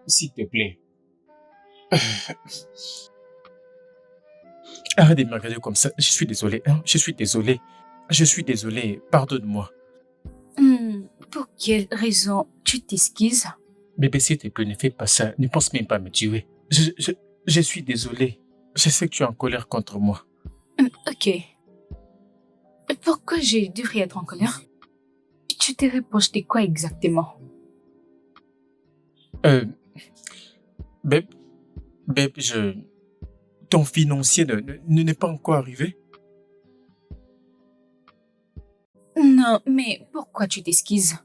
S'il te plaît. Arrête de me regarder comme ça. Je suis désolé. Hein. Je suis désolé. Je suis désolé. Pardonne-moi. Pour quelle raison tu t'excuses? Bébé, s'il te plaît, ne fais pas ça. Ne pense même pas me tuer. Je suis désolé. Je sais que tu es en colère contre moi. Ok. Pourquoi j'ai dû être en colère? Tu t'es reproché quoi exactement? Euh, Bébé, ton financier n'est pas encore arrivé? Non, mais pourquoi tu t'excuses?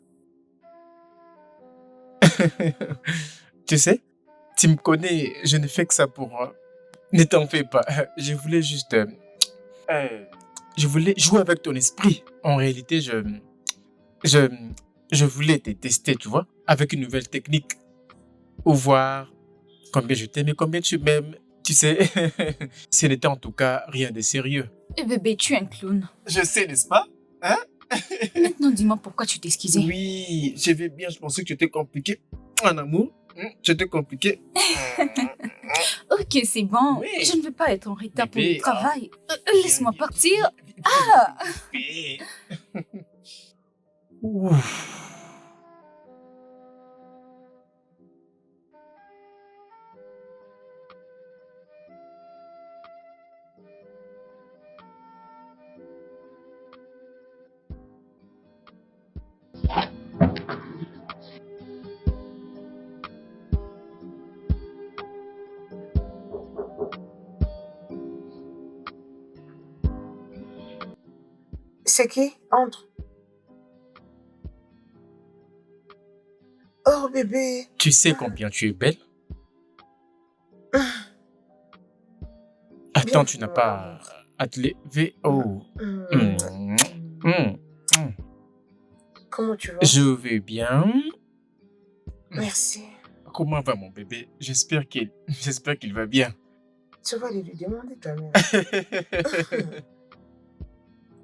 Tu sais, tu me connais, je ne fais que ça pour... Ne t'en fais pas. Je voulais juste... je voulais jouer avec ton esprit. En réalité, je, je voulais te tester, tu vois, avec une nouvelle technique. Ou voir combien je t'aime et combien tu m'aimes. Tu sais, ce n'était en tout cas rien de sérieux. Bébé, tu es un clown. Je sais, n'est-ce pas? Hein? Maintenant, dis-moi pourquoi tu t'es excusé. Oui, je vais bien, je pensais que tu étais compliqué. En amour, tu étais compliqué. Ok, c'est bon. Oui. Je ne veux pas être en retard pour Bébé, le travail. Laisse-moi Viens, partir. Bébé. Ouf. C'est qui? Entre. Oh bébé. Tu sais combien tu es belle? Attends, tu n'as pas à te lever. Oh. Comment tu vas? Je vais bien. Merci. Comment va mon bébé? J'espère qu'il va bien. Tu vas aller lui demander ta mère.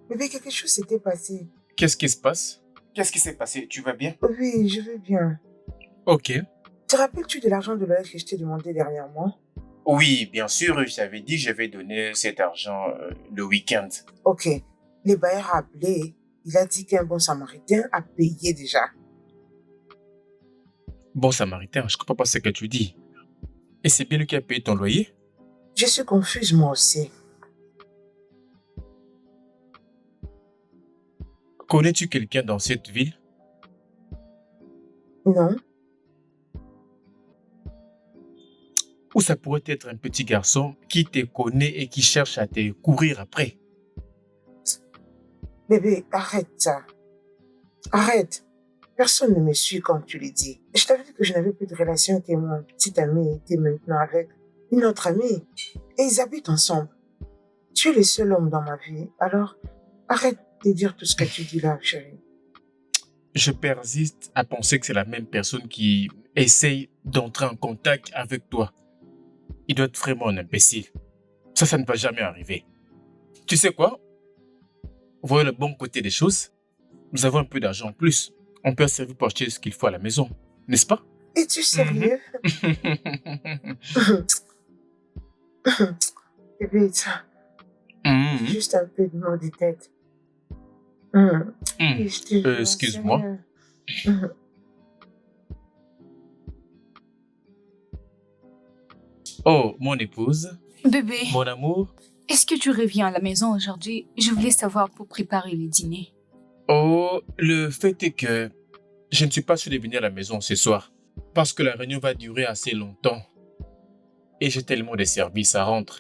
Bébé, quelque chose s'était passé. Qu'est-ce qui se passe? Qu'est-ce qui s'est passé? Tu vas bien? Oui, je vais bien. Ok. Te rappelles-tu de l'argent de Loïc que je t'ai demandé dernièrement? Oui, bien sûr, j'avais dit que je vais donner cet argent le week-end. Ok. Le bailleur a appelé. Il a dit qu'un bon samaritain a payé déjà. Bon samaritain, je comprends pas ce que tu dis. Et c'est bien lui qui a payé ton loyer? Je suis confuse moi aussi. Connais-tu quelqu'un dans cette ville? Non. Ou ça pourrait être un petit garçon qui te connaît et qui cherche à te courir après? Bébé, arrête ça. Arrête. Personne ne me suit comme tu le dis. Je t'avais dit que je n'avais plus de relation que mon petit ami était maintenant avec une autre amie. Et ils habitent ensemble. Tu es le seul homme dans ma vie. Alors, arrête de dire tout ce que tu dis là, chérie. Je persiste à penser que c'est la même personne qui essaye d'entrer en contact avec toi. Il doit être vraiment un imbécile. Ça ne va jamais arriver. Tu sais quoi? Voyons le bon côté des choses. Nous avons un peu d'argent en plus. On peut servir pour acheter ce qu'il faut à la maison. N'est-ce pas? Es-tu sérieux? Bébé, ça, juste un peu de mal de tête. Et je te jure, Excuse-moi. sérieux. Oh, mon épouse, Bébé, mon amour. est-ce que tu reviens à la maison aujourd'hui? Je voulais savoir pour préparer le dîner. Oh, le fait est que je ne suis pas sûr de venir à la maison ce soir. Parce que la réunion va durer assez longtemps. Et j'ai tellement de services à rendre.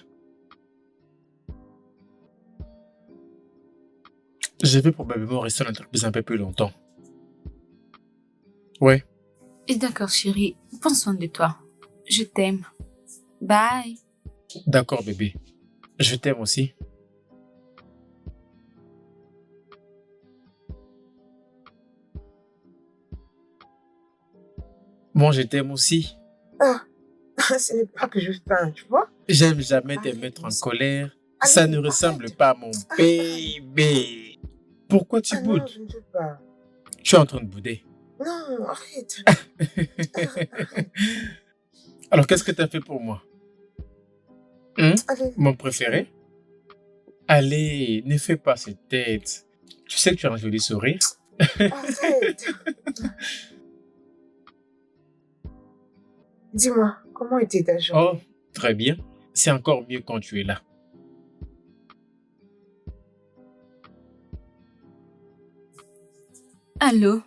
Je vais probablement rester dans l'entreprise un peu plus longtemps. Ouais. D'accord, chérie. Prends soin de toi. Je t'aime. Bye. D'accord, bébé. Je t'aime aussi. Bon, je t'aime aussi. Ah, ce n'est pas que je peins, tu vois? J'aime jamais te mettre en colère. Ça Allez, ne ressemble arrête. pas à mon bébé. Pourquoi tu Ah non, boudes? je ne veux pas. Tu es en train de bouder. Non, arrête. Arrête. Alors, qu'est-ce que tu as fait pour moi? Hein? Allez, Mon préféré? Allez, ne fais pas cette tête. Tu sais que tu as un joli sourire. arrête. Dis-moi, comment était ta Oh, journée? très bien. C'est encore mieux quand tu es là. Allô,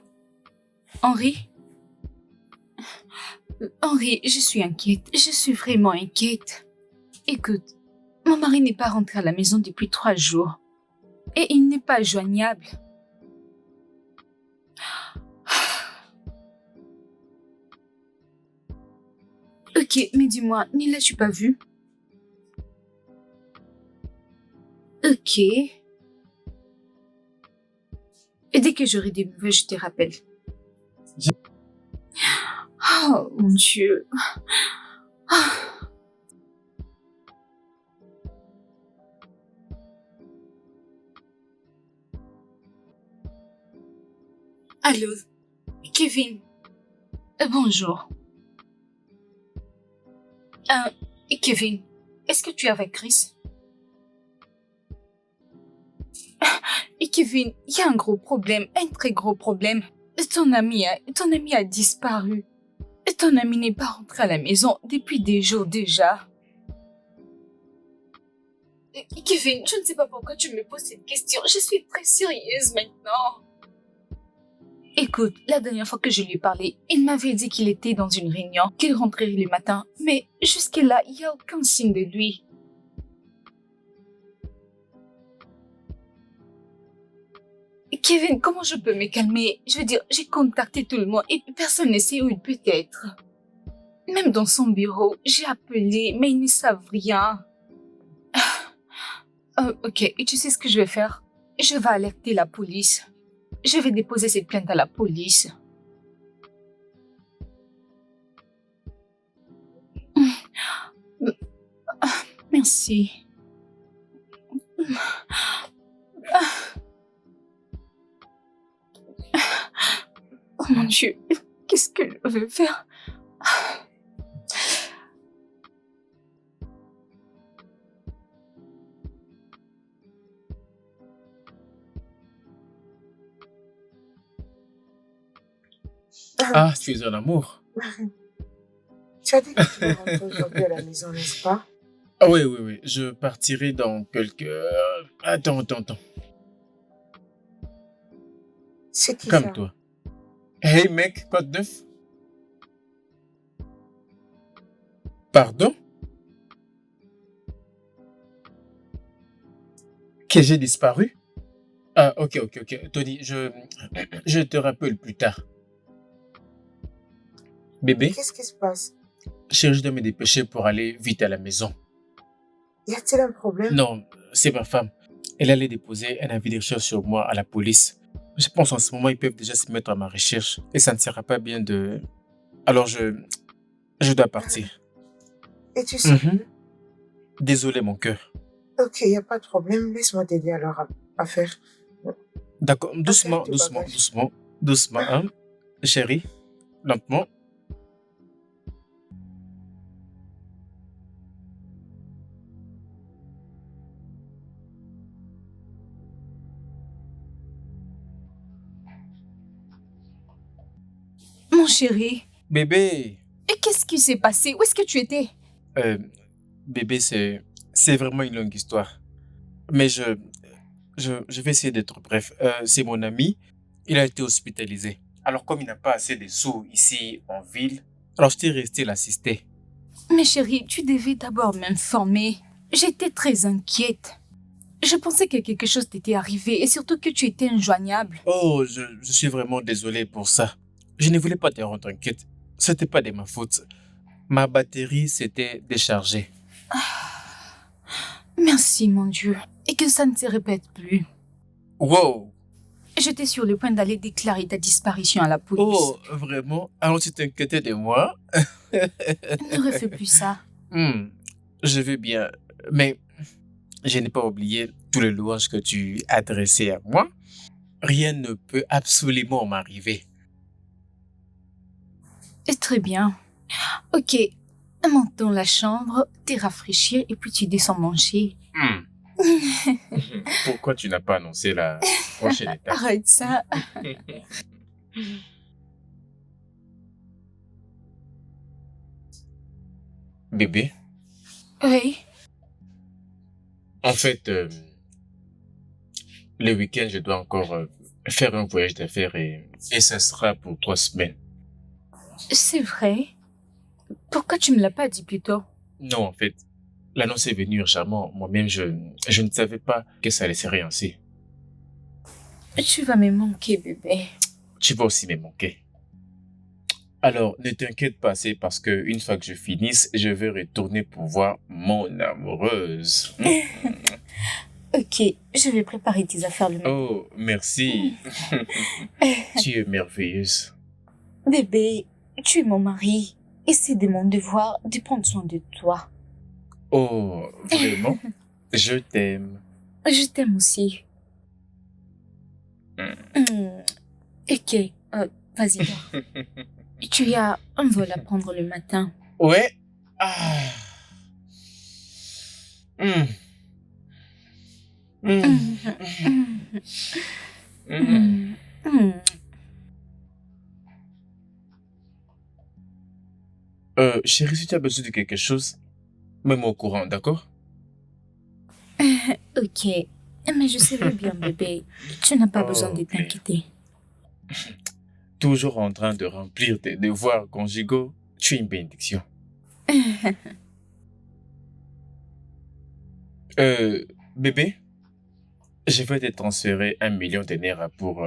Henri? Henri, je suis inquiète. Je suis vraiment inquiète. Écoute, mon mari n'est pas rentré à la maison depuis 3 jours. Et il n'est pas joignable. Ok, mais dis-moi, ne l'as-tu pas vu? Ok. Et dès que j'aurai des nouvelles, je te rappelle. Je- Oh, mon Dieu. Ah. Allô, Kevin. Bonjour. Kevin, est-ce que tu es avec Chris? Et Kevin, il y a un gros problème, un très gros problème. Ton ami a disparu. Ton ami n'est pas rentré à la maison depuis des jours déjà. Kevin, je ne sais pas pourquoi tu me poses cette question. Je suis très sérieuse maintenant. Écoute, la dernière fois que je lui ai parlé, il m'avait dit qu'il était dans une réunion, qu'il rentrerait le matin. Mais jusque-là, il n'y a aucun signe de lui. Kevin, comment je peux me calmer? Je veux dire, j'ai contacté tout le monde et personne ne sait où il peut être. Même dans son bureau, j'ai appelé, mais ils ne savent rien. Ok, et tu sais ce que je vais faire? Je vais alerter la police. Je vais déposer cette plainte à la police. Merci. Oh mon Dieu, qu'est-ce que je vais faire? Ah, tu es un amour. Tu as dit que tu vas rentrer aujourd'hui à la maison, n'est-ce pas? Ah oui, oui, oui. Je partirai dans quelques... Attends. C'est qui ça? Calme-toi. Hey mec, quoi de neuf? Pardon? Que j'ai disparu? Ah, ok. Tony, je te rappelle plus tard. Bébé, Qu'est-ce qui se passe? chérie, je dois me dépêcher pour aller vite à la maison. Y a-t-il un problème? Non, c'est ma femme. Elle allait déposer un avis de recherche sur moi à la police. Je pense en ce moment, ils peuvent déjà se mettre à ma recherche. Et ça ne sera pas bien de... Alors, je dois partir. Et tu sais Mhm. plus? Désolé, mon cœur. Ok, y a pas de problème. Laisse-moi t'aider alors à faire. D'accord, doucement, tes doucement, bagages. doucement, doucement, hein. Chérie, lentement. Mon chéri, Bébé, et qu'est-ce qui s'est passé? Où est-ce que tu étais? euh, bébé, c'est vraiment une longue histoire. Mais je vais essayer d'être bref. C'est mon ami, il a été hospitalisé. Alors, comme il n'a pas assez de sous ici en ville, alors je t'ai resté l'assister. Mais chérie, tu devais d'abord m'informer. J'étais très inquiète. Je pensais que quelque chose t'était arrivé et surtout que tu étais injoignable. Oh, je suis vraiment désolé pour ça. Je ne voulais pas te rendre inquiète. C'était pas de ma faute. Ma batterie s'était déchargée. Merci, mon Dieu. Et que ça ne se répète plus. Wow! J'étais sur le point d'aller déclarer ta disparition à la police. Oh, vraiment? Alors tu t'inquiétais de moi? Ne refais plus ça. Je vais bien, mais je n'ai pas oublié tous les louanges que tu adressais à moi. Rien ne peut absolument m'arriver. Très bien. Ok, monte dans la chambre, t'es rafraîchir et puis tu descends manger. Pourquoi tu n'as pas annoncé la prochaine étape? Arrête ça. Bébé, Oui. en fait, le week-end, je dois encore faire un voyage d'affaires et ça sera pour 3 semaines. C'est vrai. Pourquoi tu me l'as pas dit plus tôt? Non, en fait, l'annonce est venue urgemment. Moi-même, je ne savais pas que ça allait se ainsi. Tu vas me manquer, bébé. Tu vas aussi me manquer. Alors, ne t'inquiète pas, c'est parce que une fois que je finisse, je vais retourner pour voir mon amoureuse. Ok, je vais préparer tes affaires le matin. Oh, merci. Tu es merveilleuse. Bébé, tu es mon mari et c'est de mon devoir de prendre soin de toi. Oh, vraiment? Je t'aime. Je t'aime aussi. Ok, vas-y, dors. Tu as un vol à prendre le matin. Ouais. Ah. Hmm. Hmm. Hmm. Chérie, si tu as besoin de quelque chose, mets-moi au courant, d'accord? Ok, mais je serai bien, bébé. Tu n'as pas besoin de Ok. t'inquiéter. Toujours en train de remplir tes devoirs conjugaux, tu es une bénédiction. Bébé, je vais te transférer 1 million de naira pour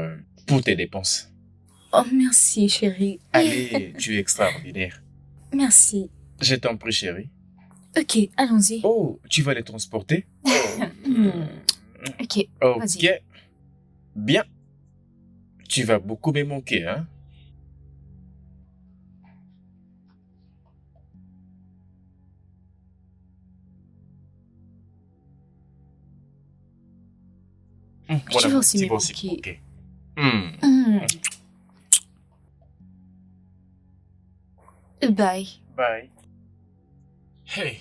tes dépenses. Oh, merci, chérie. Allez, tu es extraordinaire. Merci. Je t'en prie, chérie. Ok, allons-y. Oh, tu vas les transporter? Ok, Ok. vas-y. Bien. Tu vas beaucoup me manquer, hein? Tu vas aussi tu me vas aussi manquer. manquer. Bye. Bye. Hey.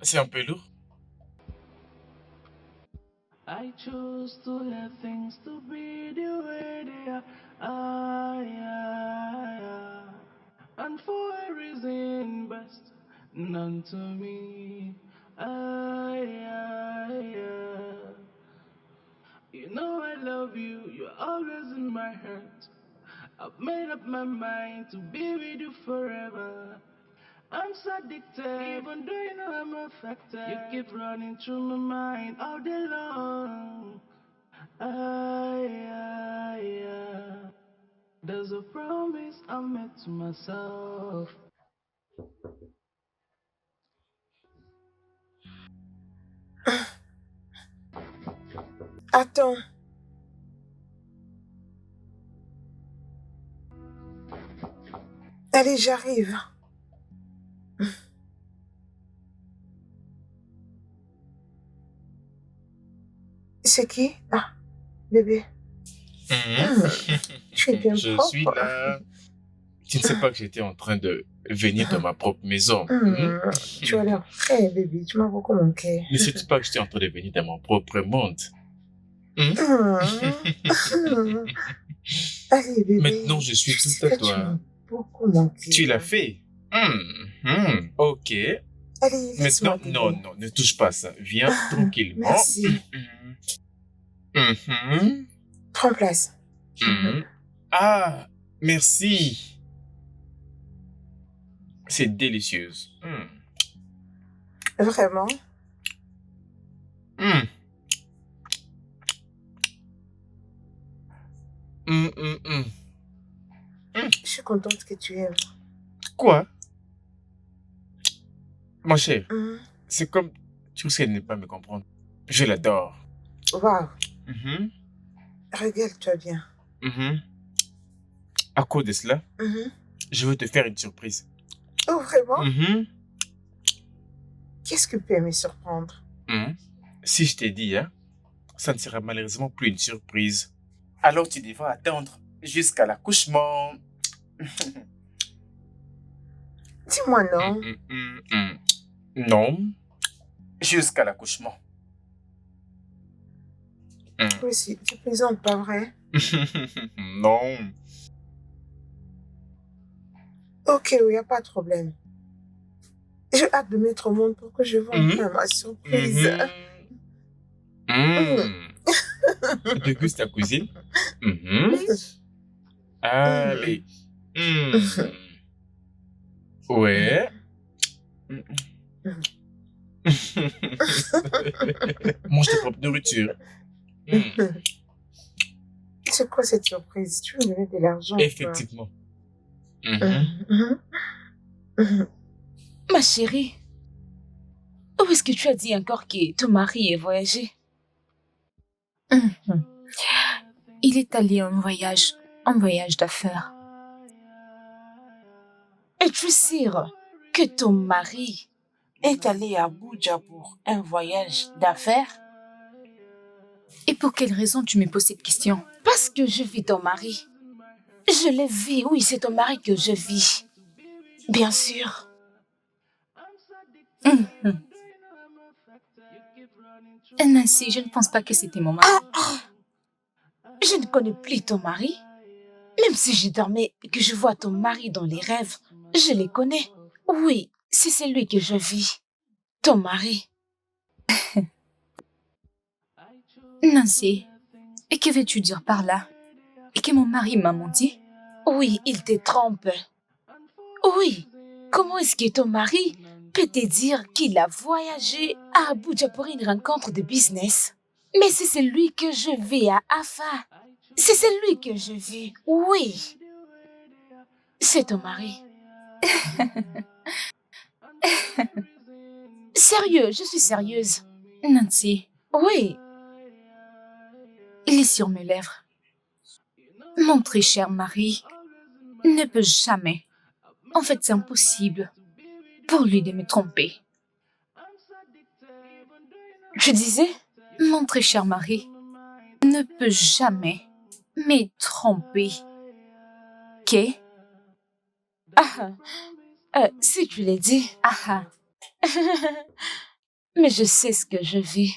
C'est un peu lourd. I choose to let things to be the way they are. Ah, yeah, yeah. And for a reason best known to me. Ah, yeah, yeah. You know I love you, you're always in my heart. I've made up my mind to be with you forever. I'm so addicted, even though you know I'm affected. You keep running through my mind all day long. Yeah. There's a promise I made to myself. Attends. Allez, j'arrive. C'est qui? Ah, bébé. Tu es bien Je propre. suis là. Tu ne sais pas que j'étais en train de venir dans ma propre maison. Tu as l'air prêt, bébé. Tu m'as beaucoup manqué. Ne sais-tu pas que j'étais en train de venir dans mon propre monde? Allez, bébé. Maintenant, je suis tout sais à que toi. Tu m'as beaucoup manqué. Tu l'as fait. Ok. Allez, laisse-moi Maintenant, t'aider. non, ne touche pas ça. Viens tranquillement. Merci. Prends place. Ah, merci. C'est délicieuse. Vraiment? Je suis contente que tu aimes. Quoi? Mon cher, c'est comme... Tu risques de ne pas me comprendre. Je l'adore. Waouh. Regarde-toi bien. À cause de cela, je veux te faire une surprise. Oh, vraiment? Qu'est-ce que peut me surprendre? Si je t'ai dit, hein, ça ne sera malheureusement plus une surprise. Alors tu devras attendre jusqu'à l'accouchement. Dis-moi non. Non, jusqu'à l'accouchement. Oui, si, tu plaisantes, pas vrai? Non. Ok, il n'y a pas de problème. J'ai hâte de mettre au monde pour que je vois enfin ma surprise. Déguste ta cuisine. Allez. Ouais. Mange ta propre nourriture. C'est quoi cette surprise? Tu veux me donner de l'argent? Effectivement. Ma chérie, où est-ce que tu as dit encore que ton mari est voyagé? Il est allé en voyage d'affaires. Es-tu sûre que ton mari est allé à Abuja pour un voyage d'affaires? Et pour quelle raison tu me poses cette question? Parce que je vis ton mari. Je l'ai vu, oui, c'est ton mari que je vis. Bien sûr. Nancy, je ne pense pas que c'était mon mari. Je ne connais plus ton mari. Même si je dormais et que je vois ton mari dans les rêves, je les connais. Oui, c'est celui que je vis. Ton mari. Nancy, et que veux-tu dire par là? Et que mon mari m'a menti? Oui, il te trompe. Oui, comment est-ce que ton mari peut te dire qu'il a voyagé à Abuja pour une rencontre de business? Mais c'est celui que je vis à Afa. C'est celui que je vis. Oui, c'est ton mari. Sérieux, je suis sérieuse. Nancy, oui. Il est sur mes lèvres. Mon très cher mari ne peut jamais. En fait, c'est impossible pour lui de me tromper. Je disais, mon très cher mari ne peut jamais me tromper. Que? Si tu l'as dit. Mais je sais ce que je vis.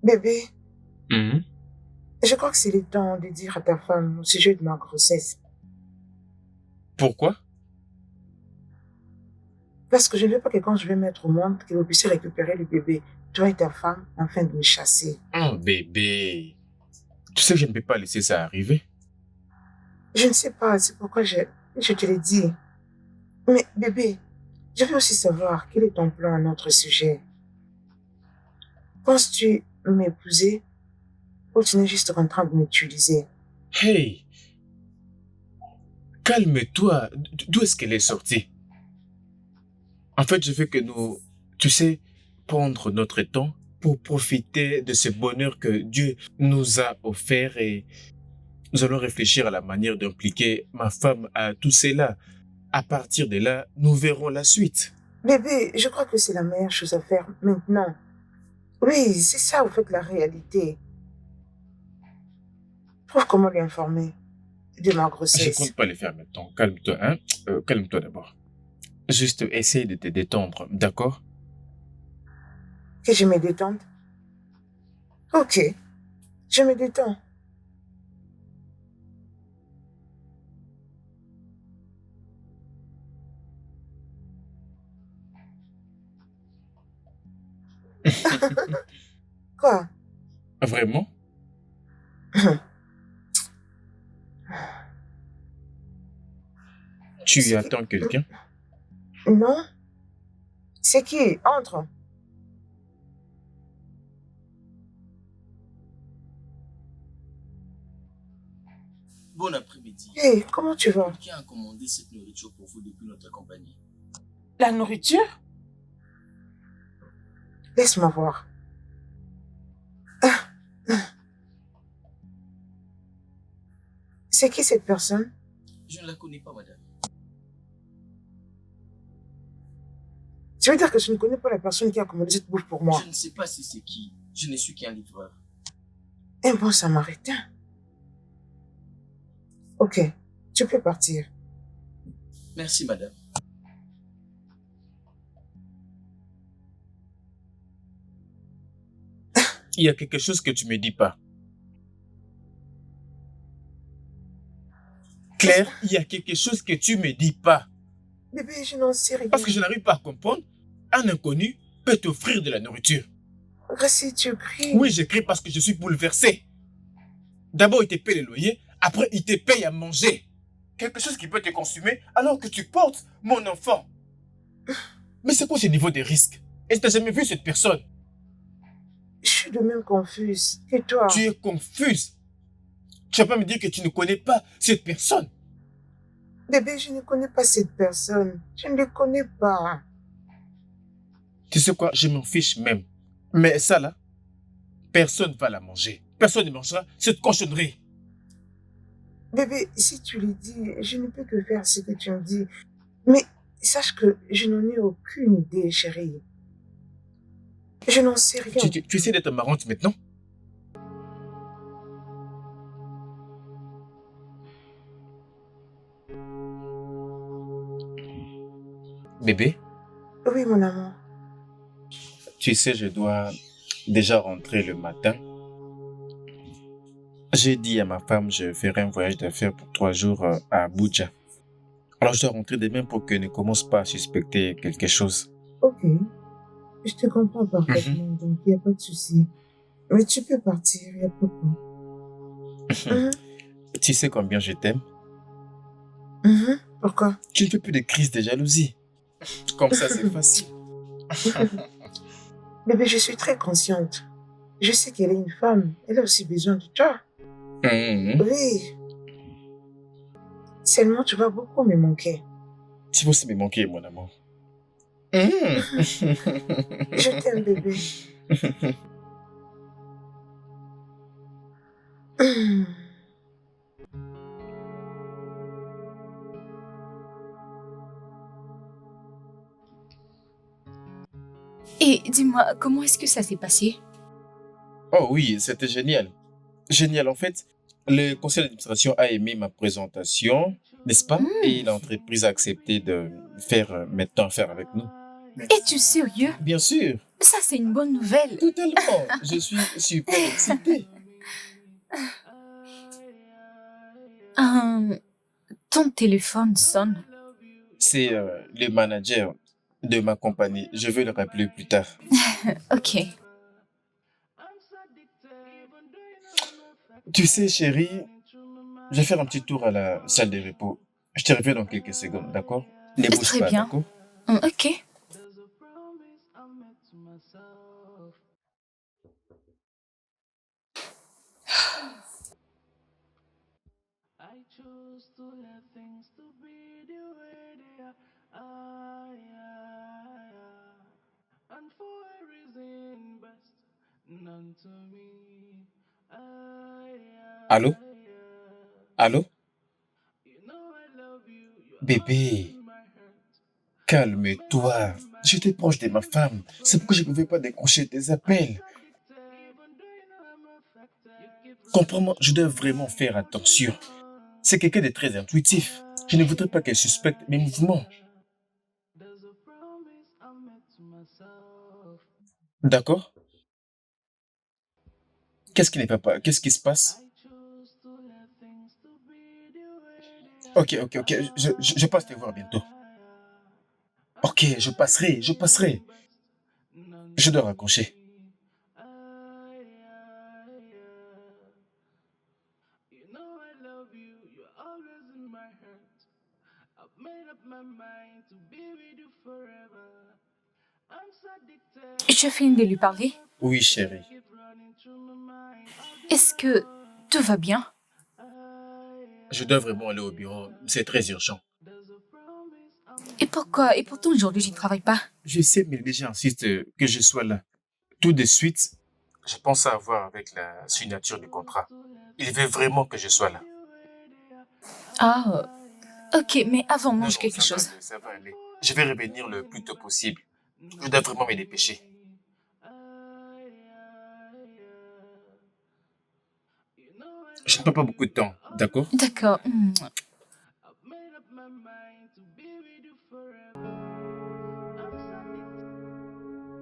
Bébé, je crois que c'est le temps de dire à ta femme au sujet de ma grossesse. Pourquoi? Parce que je ne veux pas que quand je vais mettre au monde, que vous puissiez récupérer le bébé, toi et ta femme, afin de me chasser. Oh, bébé. Tu sais que je ne peux pas laisser ça arriver. Je ne sais pas, c'est pourquoi je te l'ai dit. Mais bébé, je veux aussi savoir quel est ton plan à notre sujet. Penses-tu m'épouser ou tu n'es juste en train de m'utiliser? Hey, calme-toi. D'où est-ce qu'elle est sortie? En fait, je veux que nous, tu sais, prendre notre temps pour profiter de ce bonheur que Dieu nous a offert et nous allons réfléchir à la manière d'impliquer ma femme à tout cela. À partir de là, nous verrons la suite. Bébé, je crois que c'est la meilleure chose à faire maintenant. Oui, c'est ça, au fait, la réalité. Trouve comment lui informer de ma Je grossesse. compte pas les faire maintenant. Calme-toi, hein. Calme-toi d'abord. Juste essaye de te détendre, d'accord? Que je me détende? Ok, je me détends. Quoi? Vraiment? Tu attends quelqu'un? Non? C'est qui? Entre. Bon après-midi. Hé, comment tu vas? Quelqu'un a commandé cette nourriture pour vous depuis notre compagnie. La nourriture? Laisse-moi voir. C'est qui cette personne? Je ne la connais pas, madame. Tu veux dire que je ne connais pas la personne qui a commandé cette bouffe pour moi? Je ne sais pas si c'est qui. Je ne suis qu'un livreur. Un bon samaritain. Ok, tu peux partir. Merci, madame. Il y a quelque chose que tu me dis pas. Claire, il y a quelque chose que tu me dis pas. Bébé, je n'en sais rien. Parce que je n'arrive pas à comprendre. Un inconnu peut t'offrir de la nourriture. Gracie, tu cries. Oui, je crie parce que je suis bouleversé. D'abord, il te paye le loyer. Après, il te paye à manger. Quelque chose qui peut te consumer alors que tu portes mon enfant. Mais c'est quoi ce niveau de risque? Et tu n'as jamais vu cette personne? Je suis de même confuse. Et toi? Tu es confuse. Tu vas pas me dire que tu ne connais pas cette personne. Bébé, je ne connais pas cette personne. Je ne le connais pas. Tu sais quoi? Je m'en fiche même. Mais ça là, personne ne va la manger. Personne ne mangera cette cochonnerie. Bébé, si tu le dis, je ne peux que faire ce que tu me dis. Mais sache que je n'en ai aucune idée, chérie. Je n'en sais rien. Tu essaies d'être marrante maintenant? Bébé, Oui, mon amour. tu sais, je dois déjà rentrer le matin. J'ai dit à ma femme, je ferai un voyage d'affaires pour 3 jours à Abuja. Alors je dois rentrer demain pour qu'elle ne commence pas à suspecter quelque chose. Ok. Je te comprends parfaitement, donc il n'y a pas de souci. Mais tu peux partir, il n'y a pas de problème. Tu sais combien je t'aime? Pourquoi? Tu ne fais plus de crise de jalousie. Comme ça, c'est facile. Bébé, je suis très consciente. Je sais qu'elle est une femme. Elle a aussi besoin de toi. Oui. Seulement, tu vas beaucoup me manquer. Tu vas aussi me manquer, mon amour. Je t'aime, bébé. Et dis-moi, comment est-ce que ça s'est passé? Oh oui, c'était génial. Génial, en fait. Le conseil d'administration a aimé ma présentation, n'est-ce pas? Et l'entreprise a accepté de faire maintenant affaire avec nous. Es-tu sérieux? Bien sûr, Ça, c'est une bonne nouvelle. totalement. Je suis super excité. Ton téléphone sonne. C'est le manager de ma compagnie. Je vais le rappeler plus tard. Ok. Tu sais, chérie, je vais faire un petit tour à la salle de repos. Je te reviens dans quelques secondes, d'accord? Ne bouge Très pas, bien. d'accord? Ok. I choose to let things to be the way they are. And for a reason best known to me. Allô? Allô? You know I love you. You're Bébé, in my heart. calme-toi. J'étais proche de ma femme. C'est pourquoi je ne pouvais pas décrocher tes appels. Even though you know I'm affected, you keep Comprends-moi, je dois vraiment faire attention. C'est quelqu'un de très intuitif. Je ne voudrais pas qu'elle suspecte mes mouvements. There's a promise I made to myself. D'accord? Qu'est-ce qui ne va pas? Qu'est-ce qui se passe? I choose to let things to be the way they are. Ok. Je passe te voir bientôt. Ok, je passerai. Je dois raccrocher. You know I love you, you're always in my heart. I've made up my mind to be with you forever. I'm so addicted. Je finis de lui parler. Oui, chérie. Keep running through my mind. Est-ce que tout va bien? Je dois vraiment aller au bureau. C'est très urgent. Et pourquoi? Et pourtant aujourd'hui, je ne travaille pas. Je sais, mais déjà insiste que je sois là. Tout de suite, je pense à voir avec la signature du contrat. Il veut vraiment que je sois là. Ah, ok, mais avant, Non, mange non, quelque chose. ça va aller. Je vais revenir le plus tôt possible. Je dois vraiment me dépêcher. Je ne prends pas beaucoup de temps, d'accord? D'accord. I've made up my mind to be with you forever. I'm satisfied.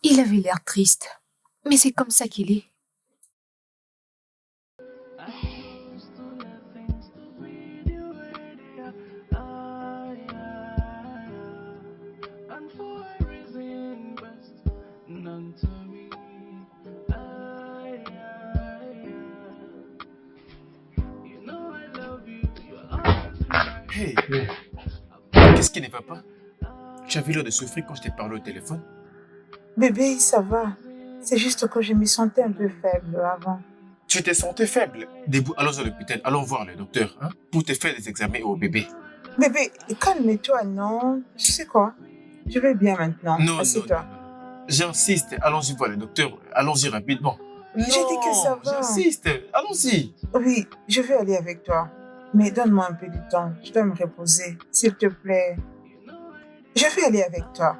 Il avait l'air triste. Mais c'est comme ça qu'il est. I used to let things to be the way they are. And for a reason best known to me. You know I love you. You're always mine. Hey, qu'est-ce qui ne va pas? Tu avais l'air de souffrir quand je t'ai parlé au téléphone. Bébé, ça va. C'est juste que je me sentais un peu faible avant. Tu te sentais faible. Debout, allons à l'hôpital, allons voir le docteur, hein, pour te faire des examens au bébé. Bébé, calme-toi, non? Tu sais quoi? Je vais bien maintenant. Non, non, Assieds-toi. non. J'insiste, allons-y voir le docteur, allons-y rapidement. J'ai dit que ça va. J'insiste, allons-y. Oui, je vais aller avec toi. Mais donne-moi un peu de temps. Je dois me reposer. S'il te plaît. Je vais aller avec toi.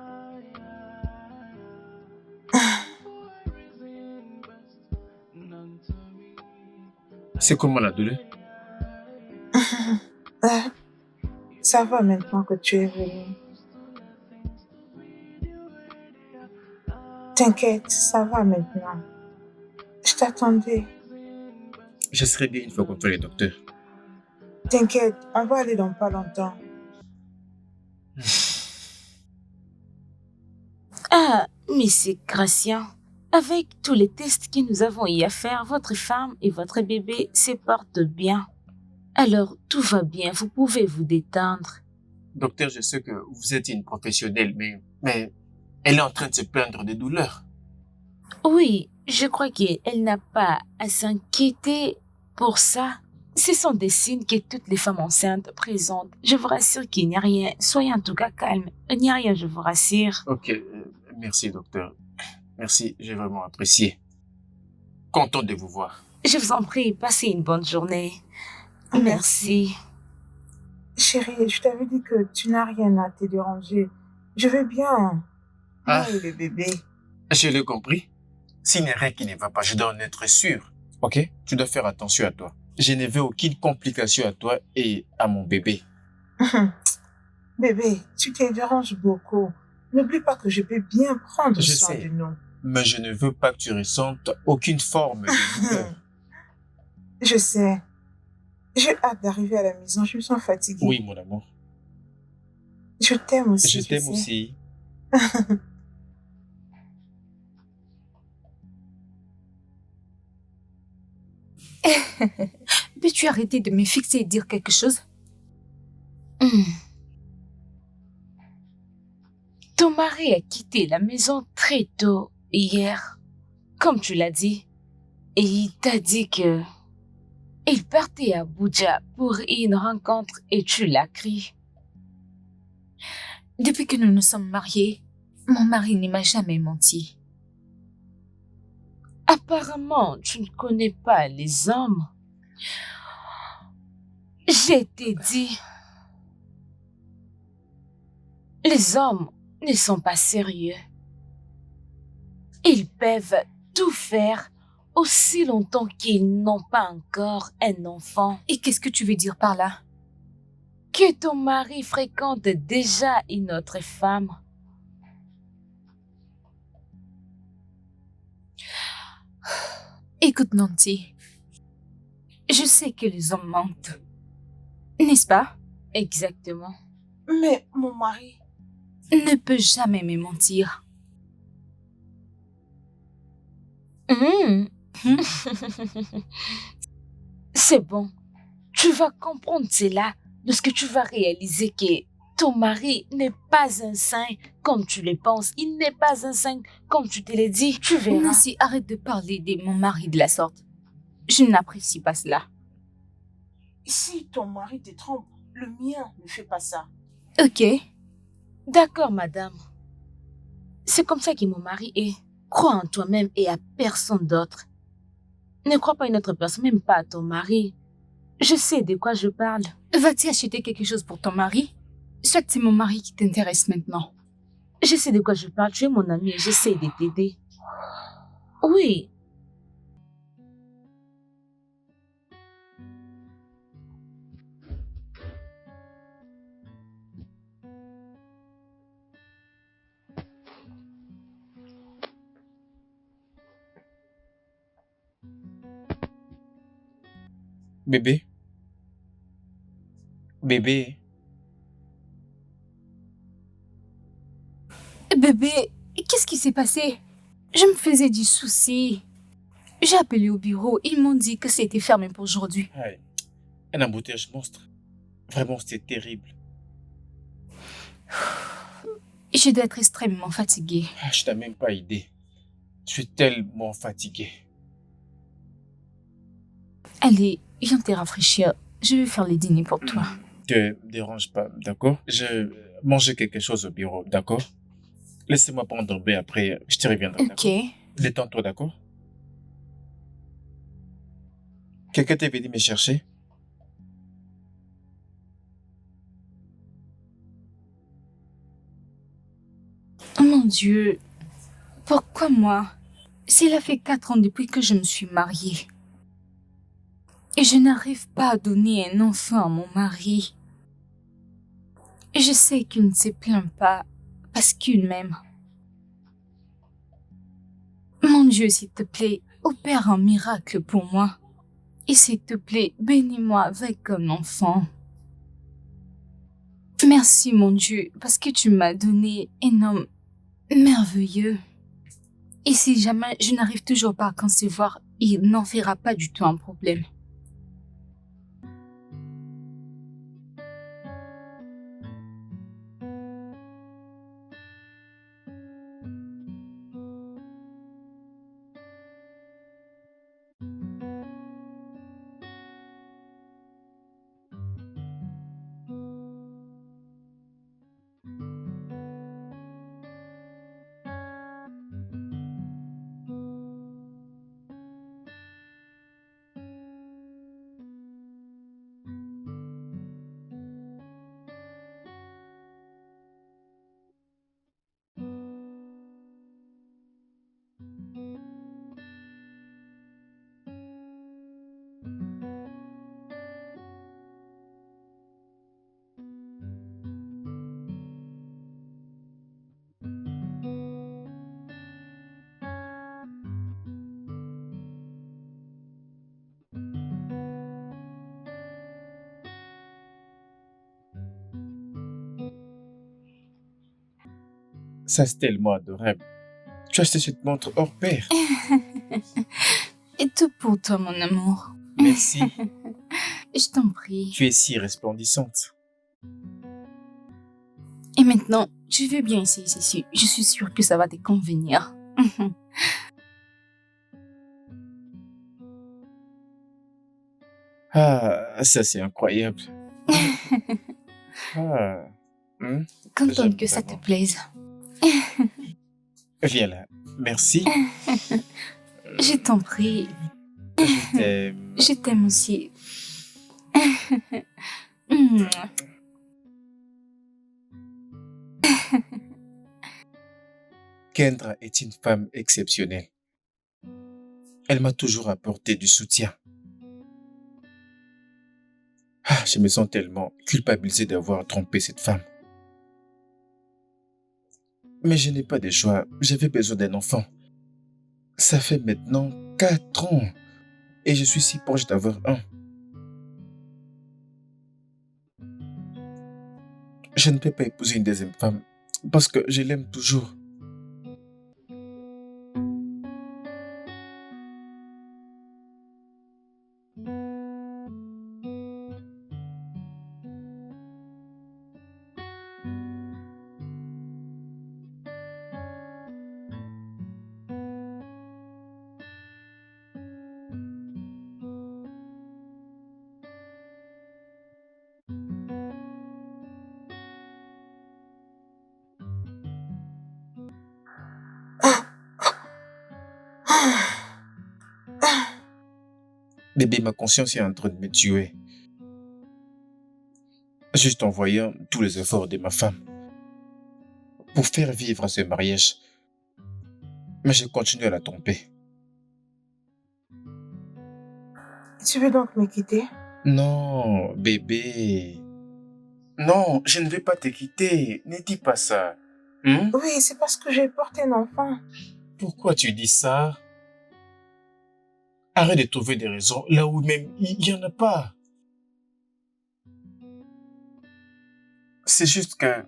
C'est comment la douleur? Ah, ça va maintenant que tu es venu. T'inquiète, ça va maintenant. Je t'attendais. Je serai bien une fois qu'on fait le docteur. T'inquiète, on va aller dans pas longtemps. Ah, Monsieur Gratien, avec tous les tests que nous avons eu à faire, votre femme et votre bébé se portent bien. Alors, tout va bien, vous pouvez vous détendre. Docteur, je sais que vous êtes une professionnelle, mais elle est en train de se plaindre de douleurs. Oui, je crois qu'elle n'a pas à s'inquiéter pour ça. Ce sont des signes que toutes les femmes enceintes présentent. Je vous rassure qu'il n'y a rien. Soyez en tout cas calme. Il n'y a rien, je vous rassure. Ok, merci docteur. Merci, j'ai vraiment apprécié. Content de vous voir. Je vous en prie, passez une bonne journée. Merci. Chérie, je t'avais dit que tu n'as rien à te déranger. Je vais bien. Ah. Moi et le bébé. Je l'ai compris. S'il n'y a rien qui ne va pas, je dois en être sûr. Ok? Tu dois faire attention à toi. Je ne veux aucune complication à toi et à mon bébé. Bébé, tu te déranges beaucoup. N'oublie pas que je peux bien prendre Je soin sais. de nous. Mais je ne veux pas que tu ressentes aucune forme de douleur. Je sais. J'ai hâte d'arriver à la maison. Je me sens fatiguée. Oui, mon amour. Je t'aime aussi. Je tu t'aime sais. aussi. Peux-tu arrêter de me fixer et dire quelque chose? Ton mari a quitté la maison très tôt hier, comme tu l'as dit, et il t'a dit que il partait à Abuja pour une rencontre et tu l'as crié. Depuis que nous nous sommes mariés, mon mari ne m'a jamais menti. Apparemment, tu ne connais pas les hommes. J'ai dit, les hommes ne sont pas sérieux. Ils peuvent tout faire aussi longtemps qu'ils n'ont pas encore un enfant. Et qu'est-ce que tu veux dire par là? Que ton mari fréquente déjà une autre femme. Écoute, Nancy, je sais que les hommes mentent, n'est-ce pas? Exactement. Mais mon mari... Ne peut jamais me mentir. C'est bon. Tu vas comprendre cela lorsque tu vas réaliser que ton mari n'est pas un saint comme tu le penses. Il n'est pas un saint comme tu te l'as dit. Tu verras. Nancy, arrête de parler de mon mari de la sorte. Je n'apprécie pas cela. Si ton mari te trompe, le mien ne fait pas ça. Ok. D'accord, madame. C'est comme ça que mon mari est. Crois en toi-même et à personne d'autre. Ne crois pas à une autre personne, même pas à ton mari. Je sais de quoi je parle. Vas-tu acheter quelque chose pour ton mari? Soit c'est mon mari qui t'intéresse maintenant. Je sais de quoi je parle. Tu es mon ami et j'essaie de t'aider. Oui. Bébé, bébé, Bébé, qu'est-ce qui s'est passé? Je me faisais du souci. J'ai appelé au bureau. Ils m'ont dit que c'était fermé pour aujourd'hui. aïe, un embouteillage monstre. Vraiment, c'était terrible. Je dois être extrêmement fatiguée. Ah, je n'ai même pas idée. Je suis tellement fatigué. Allez, viens te rafraîchir. Je vais faire le dîner pour toi. Te dérange pas, d'accord? Je manger quelque chose au bureau, d'accord? Laissez-moi prendre un bain après, je te reviendrai, Ok. d'accord? Détends-toi, d'accord? Quelqu'un t'est venu me chercher? Oh mon Dieu. Pourquoi moi? Cela fait 4 ans depuis que je me suis mariée. Et je n'arrive pas à donner un enfant à mon mari. Et je sais qu'il ne se plaint pas parce qu'il m'aime. Mon Dieu, s'il te plaît, opère un miracle pour moi. Et s'il te plaît, bénis-moi avec un enfant. Merci, mon Dieu, parce que tu m'as donné un homme merveilleux. Et si jamais je n'arrive toujours pas à concevoir, il n'en fera pas du tout un problème. Ça, c'est tellement adorable. Tu as acheté cette montre hors pair. Et tout pour toi, mon amour. Merci. Je t'en prie. Tu es si resplendissante. Et maintenant, tu veux bien essayer ceci. Je suis sûre que ça va te convenir. Ah, ça, c'est incroyable. Ah. Contente J'aime que ça te vraiment. plaise. Viens là. Merci. Je t'en prie. Je t'aime. Je t'aime aussi. Hmm. Kendra est une femme exceptionnelle. Elle m'a toujours apporté du soutien. Je me sens tellement culpabilisé d'avoir trompé cette femme. Mais je n'ai pas de choix. J'avais besoin d'un enfant. Ça fait maintenant 4 ans et je suis si proche d'avoir un. Je ne peux pas épouser une deuxième femme parce que je l'aime toujours. Bébé, ma conscience est en train de me tuer. Juste en voyant tous les efforts de ma femme pour faire vivre ce mariage. Mais je continue à la tromper. Tu veux donc me quitter? Non, bébé. Non, je ne vais pas te quitter. Ne dis pas ça. Oui, c'est parce que j'ai porté un enfant. Pourquoi tu dis ça? Arrête de trouver des raisons là où même il n'y en a pas. C'est juste que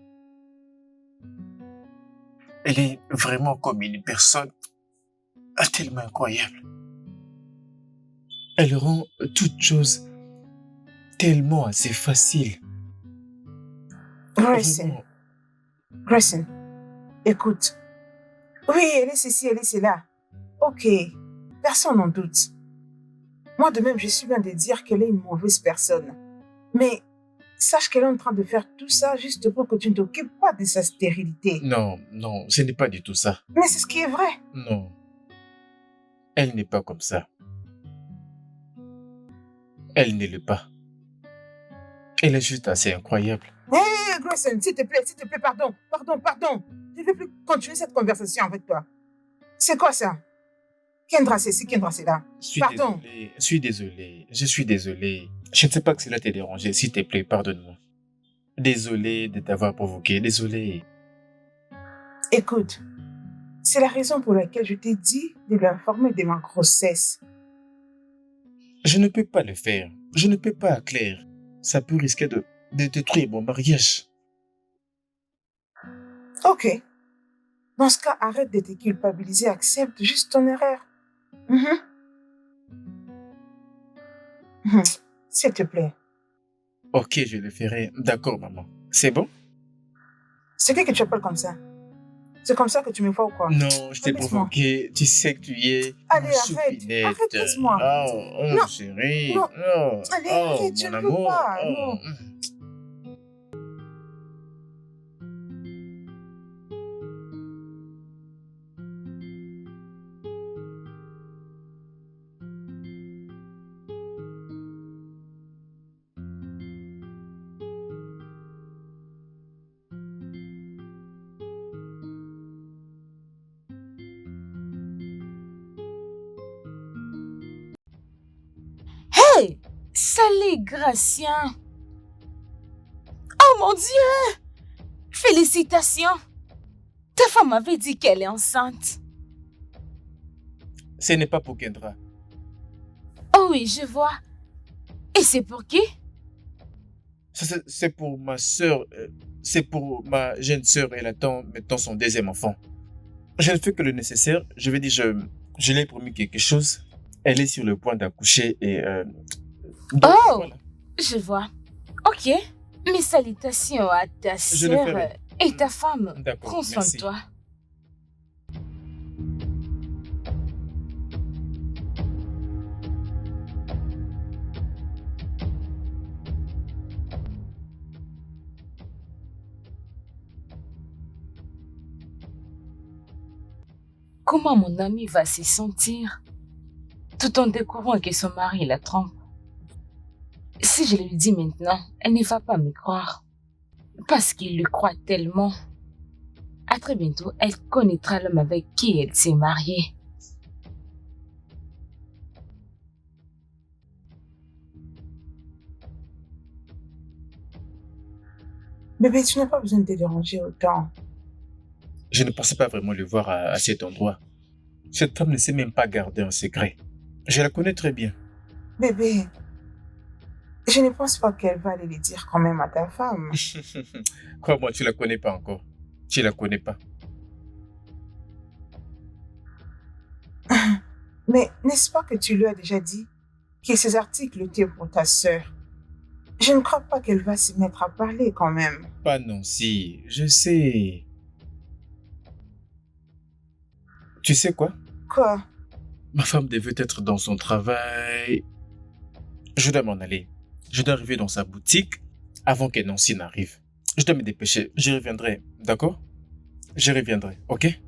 elle est vraiment comme une personne tellement incroyable. Elle rend toute chose tellement assez facile. Grayson, Vraiment. Grayson, écoute. Oui, elle est ceci, elle est cela. Ok, personne n'en doute. Moi de même, je suis loin de dire qu'elle est une mauvaise personne. Mais sache qu'elle est en train de faire tout ça juste pour que tu ne t'occupes pas de sa stérilité. Non, non, ce n'est pas du tout ça. Mais c'est ce qui est vrai. Non, elle n'est pas comme ça. Elle ne l'est pas. Elle est juste assez incroyable. Hé, Grayson, s'il te plaît, pardon. Je ne veux plus continuer cette conversation avec toi. C'est quoi ça? Kendra, c'est ci, Kendra, c'est là. Pardon. Je suis désolé. Je ne sais pas que cela t'ait dérangé. S'il te plaît, pardonne-moi. Désolé de t'avoir provoqué, désolé. Écoute, c'est la raison pour laquelle je t'ai dit de lui informer de ma grossesse. Je ne peux pas le faire. Je ne peux pas, Claire. Ça peut risquer de détruire mon mariage. Ok. Dans ce cas, arrête de te culpabiliser, accepte juste ton erreur. S'il te plaît. Ok, je le ferai. D'accord, maman. C'est bon? C'est qui que tu appelles comme ça? C'est comme ça que tu me vois ou quoi? Non, je t'ai Laisse-moi. provoqué. Tu sais que tu es Allez, ma arrête. choupinette. Arrête, laisse-moi. Oh, Non. chérie. Non. Oh, Allez, oh, arrête, je mon ne veux amour. pas, Oh. non. Hey! Salut, Gratien! Oh mon Dieu! Félicitations! Ta femme m'avait dit qu'elle est enceinte. Ce n'est pas pour Kendra. Oh oui, je vois. Et c'est pour qui? C'est pour ma sœur. C'est pour ma jeune sœur. Elle attend maintenant son deuxième enfant. Je ne fais que le nécessaire. Je vais dire, je lui ai promis quelque chose. Elle est sur le point d'accoucher et... donc, Oh! voilà. Je vois. Ok. Mes salutations à ta Je le sœur ferai. et ta femme. D'accord, Prends soin merci. de toi. Comment mon amie va se sentir tout en découvrant que son mari la trompe? Si je lui dis maintenant, elle ne va pas me croire. Parce qu'il le croit tellement. À très bientôt, elle connaîtra l'homme avec qui elle s'est mariée. Bébé, tu n'as pas besoin de te déranger autant. Je ne pensais pas vraiment le voir à cet endroit. Cette femme ne sait même pas garder un secret. Je la connais très bien. Bébé, je ne pense pas qu'elle va aller le dire quand même à ta femme. Crois-moi, tu la connais pas encore. Tu la connais pas. Mais n'est-ce pas que tu lui as déjà dit que ces articles étaient pour ta sœur? Je ne crois pas qu'elle va se mettre à parler quand même. Pas Nancy, je sais. Tu sais quoi? Quoi? Ma femme devait être dans son travail. Je dois m'en aller. Je dois arriver dans sa boutique avant que Nancy n'arrive. Je dois me dépêcher. Je reviendrai, d'accord? Je reviendrai, ok?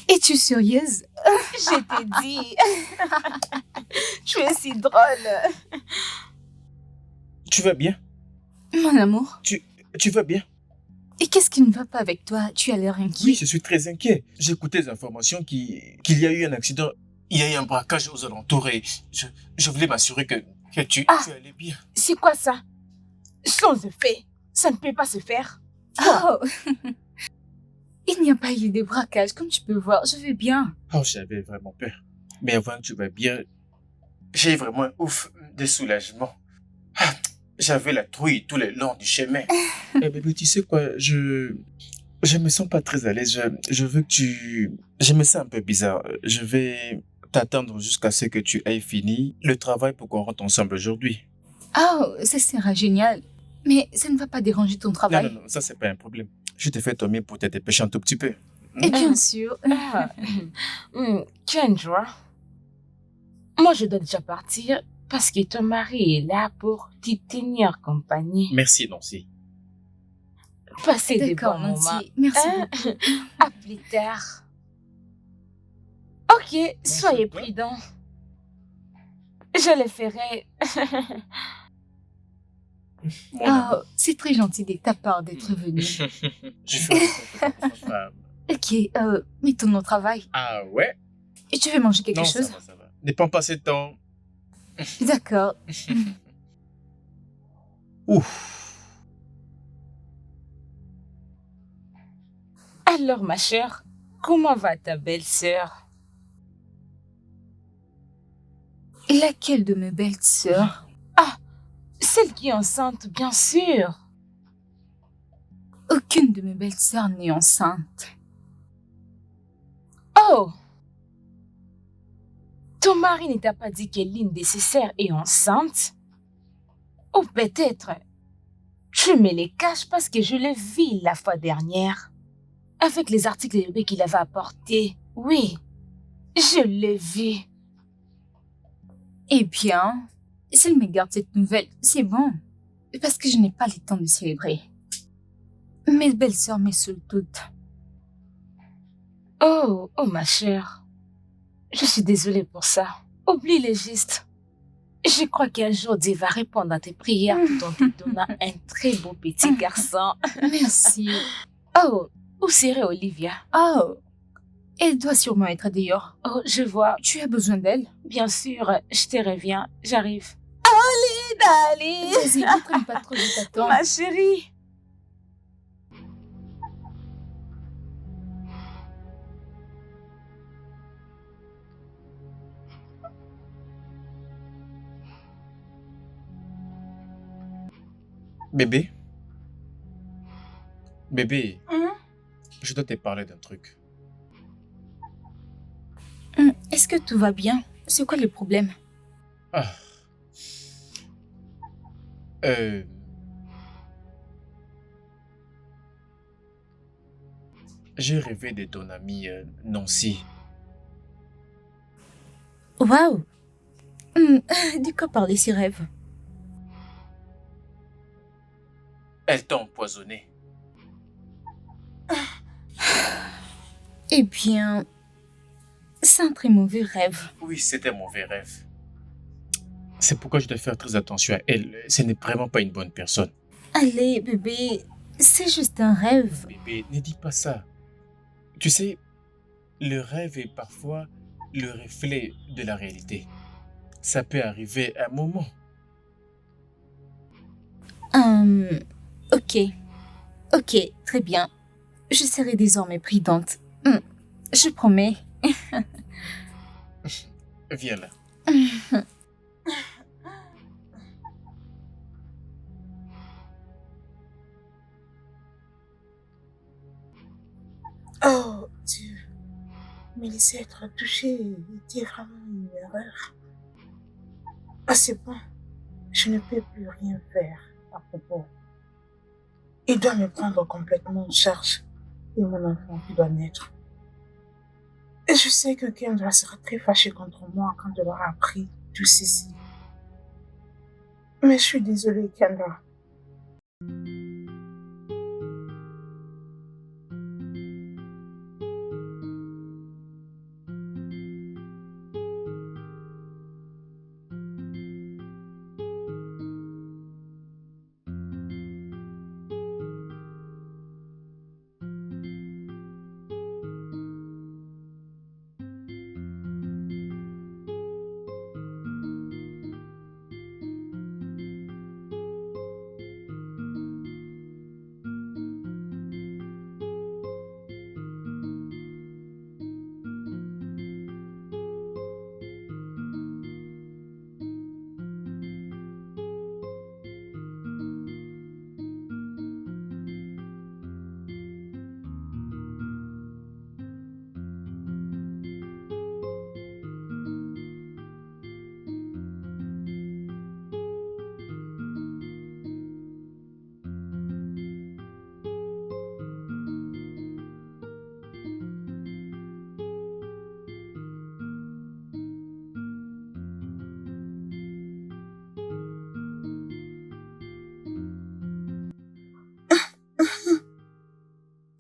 Es-tu sérieuse? Je t'ai dit. Tu es si drôle. Tu vas bien? Mon amour, Tu vas bien? et qu'est-ce qui ne va pas avec toi? Tu as l'air inquiet. Oui, je suis très inquiet. J'ai écouté des informations qu'il y a eu un accident. Il y a eu un braquage aux alentours et je voulais m'assurer que tu allais bien. C'est quoi ça? Sans effet. Ça ne peut pas se faire. Oh! Il n'y a pas eu de braquage, comme tu peux voir. Je vais bien. Oh, j'avais vraiment peur. Mais avant que tu vas bien, j'ai vraiment un ouf de soulagement. Ah, j'avais la trouille tout le long du chemin. Eh bébé, tu sais quoi, je me sens pas très à l'aise. Je veux que tu... Je me sens un peu bizarre. Je vais t'attendre jusqu'à ce que tu aies fini le travail pour qu'on rentre ensemble aujourd'hui. Oh, ça sera génial. Mais ça ne va pas déranger ton Non, travail. non, non, ça c'est pas un problème. Je te fais ton mieux pour te dépêcher un tout petit peu. Et bien sûr. Kendra, moi je dois déjà partir parce que ton mari est là pour te tenir compagnie. Merci, Nancy. Passez des bons D'accord, moments. Nancy. Merci Hein? beaucoup. À plus tard. Ok, soyez toi. prudents. Je le ferai. Mon Oh, amour. c'est très gentil de ta part d'être venu. Je fais ça pour ma femme. Ok, mettons-nous au travail. Ah ouais? Et tu veux manger quelque Non, chose? ça va. Ne prends pas ce temps. D'accord. Ouf. Alors, ma chère, comment va ta belle-sœur? Laquelle de mes belles sœurs? Celle qui est enceinte, bien sûr. Aucune de mes belles sœurs n'est enceinte. Oh! Ton mari ne t'a pas dit que l'une de ses sœurs est enceinte? Ou peut-être, tu me les caches parce que je l'ai vu la fois dernière. Avec les articles de bébé qu'il avait apportés. Oui, je l'ai vu. Eh bien, s'il me garde cette nouvelle, c'est bon. Parce que je n'ai pas le temps de célébrer. Mes belles sœurs me saoulent toutes. Oh, ma chère. Je suis désolée pour ça. Oublie les gestes. Je crois qu'un jour Dieu va répondre à tes prières tout en te donnant un très beau petit garçon. Merci. Oh, où serait Olivia? Oh, elle doit sûrement être dehors. Oh, je vois. Tu as besoin d'elle? Bien sûr, je te reviens. J'arrive. Allez, Vas-y, ne traîne pas trop, je t'attends. ma chérie. Bébé, Bébé, Hein? je dois te parler d'un truc. Est-ce que tout va bien? C'est quoi le problème? Ah, euh, j'ai rêvé de ton amie Nancy. Waouh! De quoi parler ces rêves? Elle t'a empoisonné. Eh bien, c'est un très mauvais rêve. Oui, c'était un mauvais rêve. C'est pourquoi je dois faire très attention à elle. Ce n'est vraiment pas une bonne personne. Allez, bébé, c'est juste un rêve. Bébé, ne dis pas ça. Tu sais, le rêve est parfois le reflet de la réalité. Ça peut arriver à un moment. Ok. Ok, très bien. Je serai désormais prudente. Je promets. Viens là. Oh, Dieu. Me laisser être touchée était vraiment une erreur. Ah, c'est bon. Je ne peux plus rien faire à propos. Il doit me prendre complètement en charge et mon enfant qui doit naître. Et je sais que Kendra sera très fâchée contre moi quand elle aura appris tout ceci. Mais je suis désolée, Kendra.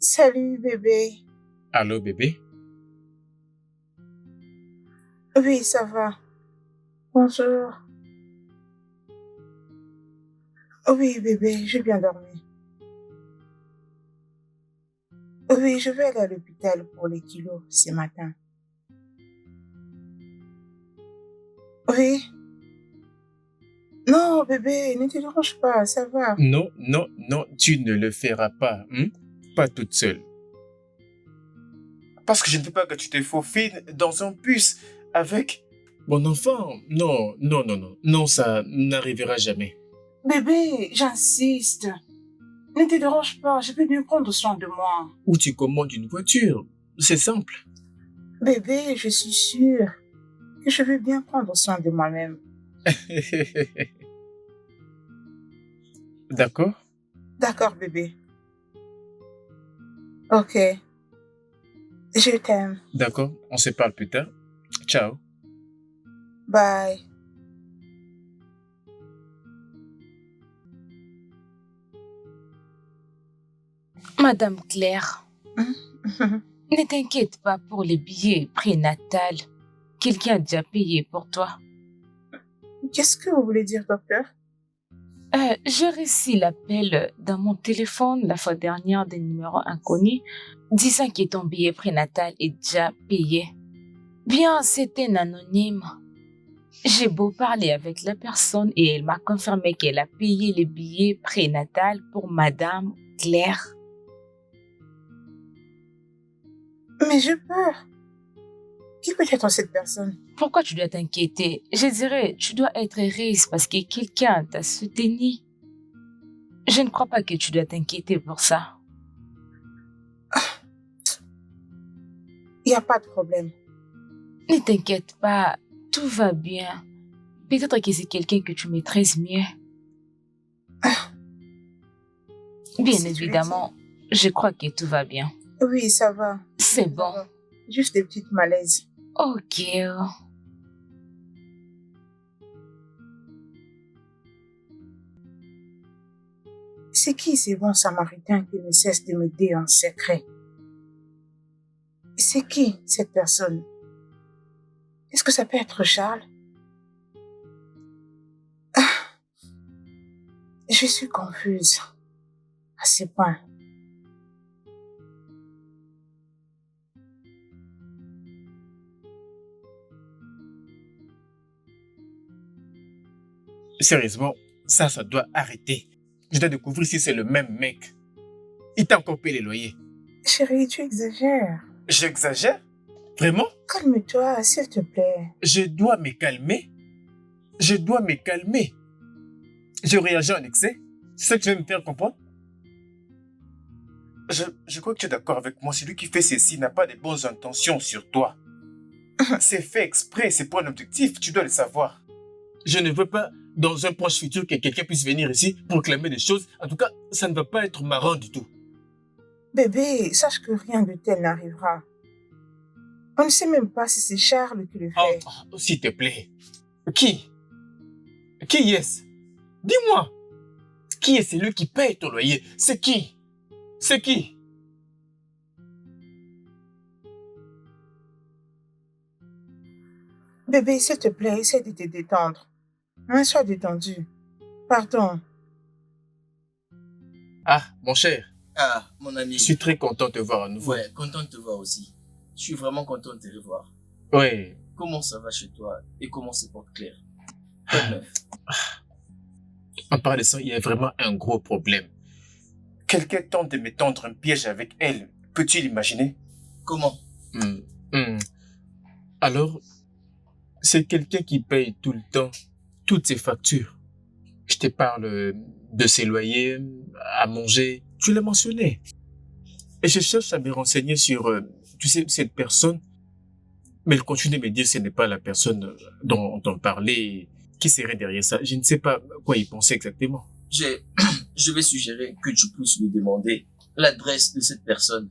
Salut, bébé. Allô, bébé? Oui, ça va. Bonjour. Oui, bébé, j'ai bien dormi. Oui, je vais aller à l'hôpital pour les kilos ce matin. Oui. Non, bébé, ne te dérange pas, ça va. Non, non, non, tu ne le feras pas. Pas toute seule. Parce que je ne veux pas que tu te faufiles dans un bus avec mon enfant. Non, non, non, non. Non, ça n'arrivera jamais. Bébé, j'insiste. Ne te dérange pas, je peux bien prendre soin de moi. Ou tu commandes une voiture. C'est simple. Bébé, je suis sûre que je vais bien prendre soin de moi-même. D'accord? D'accord, bébé. Ok. Je t'aime. D'accord, on se parle plus tard. Ciao. Bye. Madame Claire, ne t'inquiète pas pour les billets prénatal. Quelqu'un a déjà payé pour toi. Qu'est-ce que vous voulez dire, docteur? J'ai reçu l'appel dans mon téléphone la fois dernière d'un numéro inconnu disant que ton billet prénatal est déjà payé. Bien, c'était un anonyme. J'ai beau parler avec la personne et elle m'a confirmé qu'elle a payé les billets prénatal pour Madame Claire. Mais j'ai peur. Qui peut être cette personne? Pourquoi tu dois t'inquiéter? Je dirais, tu dois être heureuse parce que quelqu'un t'a soutenu. Je ne crois pas que tu dois t'inquiéter pour ça. Il n'y a pas de problème. Ne t'inquiète pas, tout va bien. Peut-être que c'est quelqu'un que tu maîtrises mieux. Bien Si tu le évidemment, je crois que tout va bien. Oui, ça va. C'est Ça bon. va. Juste des petites malaises. Ok. C'est qui ces bons samaritains qui ne cessent de m'aider en secret? C'est qui cette personne? Est-ce que ça peut être Charles? Je suis confuse à ce point. Sérieusement, ça doit arrêter. Je dois découvrir si c'est le même mec. Il t'a encore payé les loyers. Chérie, tu exagères. J'exagère? Vraiment? Calme-toi, s'il te plaît. Je dois me calmer. Je dois me calmer. Je réagis en excès. C'est ça que tu veux me faire comprendre? Je crois que tu es d'accord avec moi. Celui qui fait ceci n'a pas de bonnes intentions sur toi. C'est fait exprès, c'est pour un objectif. Tu dois le savoir. Je ne veux pas, dans un proche futur, que quelqu'un puisse venir ici pour clamer des choses. En tout cas, ça ne va pas être marrant du tout. Bébé, sache que rien de tel n'arrivera. On ne sait même pas si c'est Charles qui le fait. Oh, s'il te plaît. Qui? Qui est-ce? Dis-moi. Qui est celui qui paye ton loyer? C'est qui? C'est qui? Bébé, s'il te plaît, essaie de te détendre. Sois détendu. Pardon. Ah, mon cher. Ah, mon ami. Je suis très content de te voir à nouveau. Ouais, content de te voir aussi. Je suis vraiment content de te revoir. Ouais. Comment ça va chez toi et comment se porte Claire? Quoi de neuf? En parlant de ça, il y a vraiment un gros problème. Quelqu'un tente de me tendre un piège avec elle. Peux-tu l'imaginer? Comment? Alors, c'est quelqu'un qui paye tout le temps toutes ses factures. Je te parle de ses loyers, à manger. Tu l'as mentionné. Et je cherche à me renseigner sur, tu sais, cette personne. Mais elle continue de me dire que ce n'est pas la personne dont on parlait. Qui serait derrière ça? Je ne sais pas quoi y penser exactement. Je vais suggérer que tu puisses lui demander l'adresse de cette personne.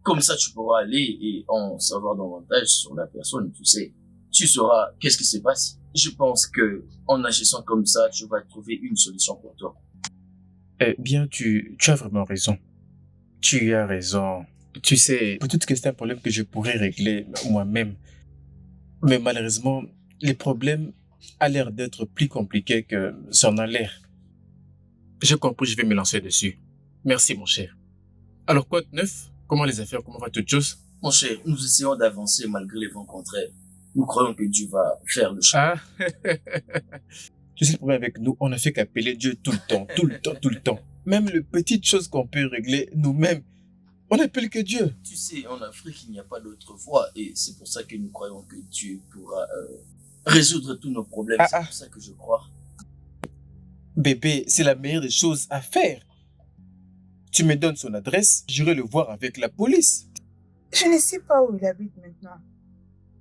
Comme ça, tu pourras aller et en savoir davantage sur la personne, tu sais. Tu sauras qu'est-ce qui se passe. Je pense que en agissant comme ça, tu vas trouver une solution pour toi. Eh bien, tu as vraiment raison. Tu as raison. Tu sais, peut-être que c'est un problème que je pourrais régler moi-même. Mais malheureusement, les problèmes a l'air d'être plus compliqués que ça en a l'air. J'ai compris, je vais me lancer dessus. Merci, mon cher. Alors, quoi de neuf? Comment les affaires? Comment va toute chose? Mon cher, nous essayons d'avancer malgré les vents contraires. Nous croyons que Dieu va faire le choix. Ah, tu sais, le problème avec nous, on ne fait qu'appeler Dieu tout le temps, tout le temps, tout le temps. Même les petites choses qu'on peut régler nous-mêmes, on n'appelle que Dieu. Tu sais, en Afrique, il n'y a pas d'autre voie et c'est pour ça que nous croyons que Dieu pourra résoudre tous nos problèmes. C'est pour ça que je crois. Bébé, c'est la meilleure des choses à faire. Tu me donnes son adresse, j'irai le voir avec la police. Je ne sais pas où il habite maintenant.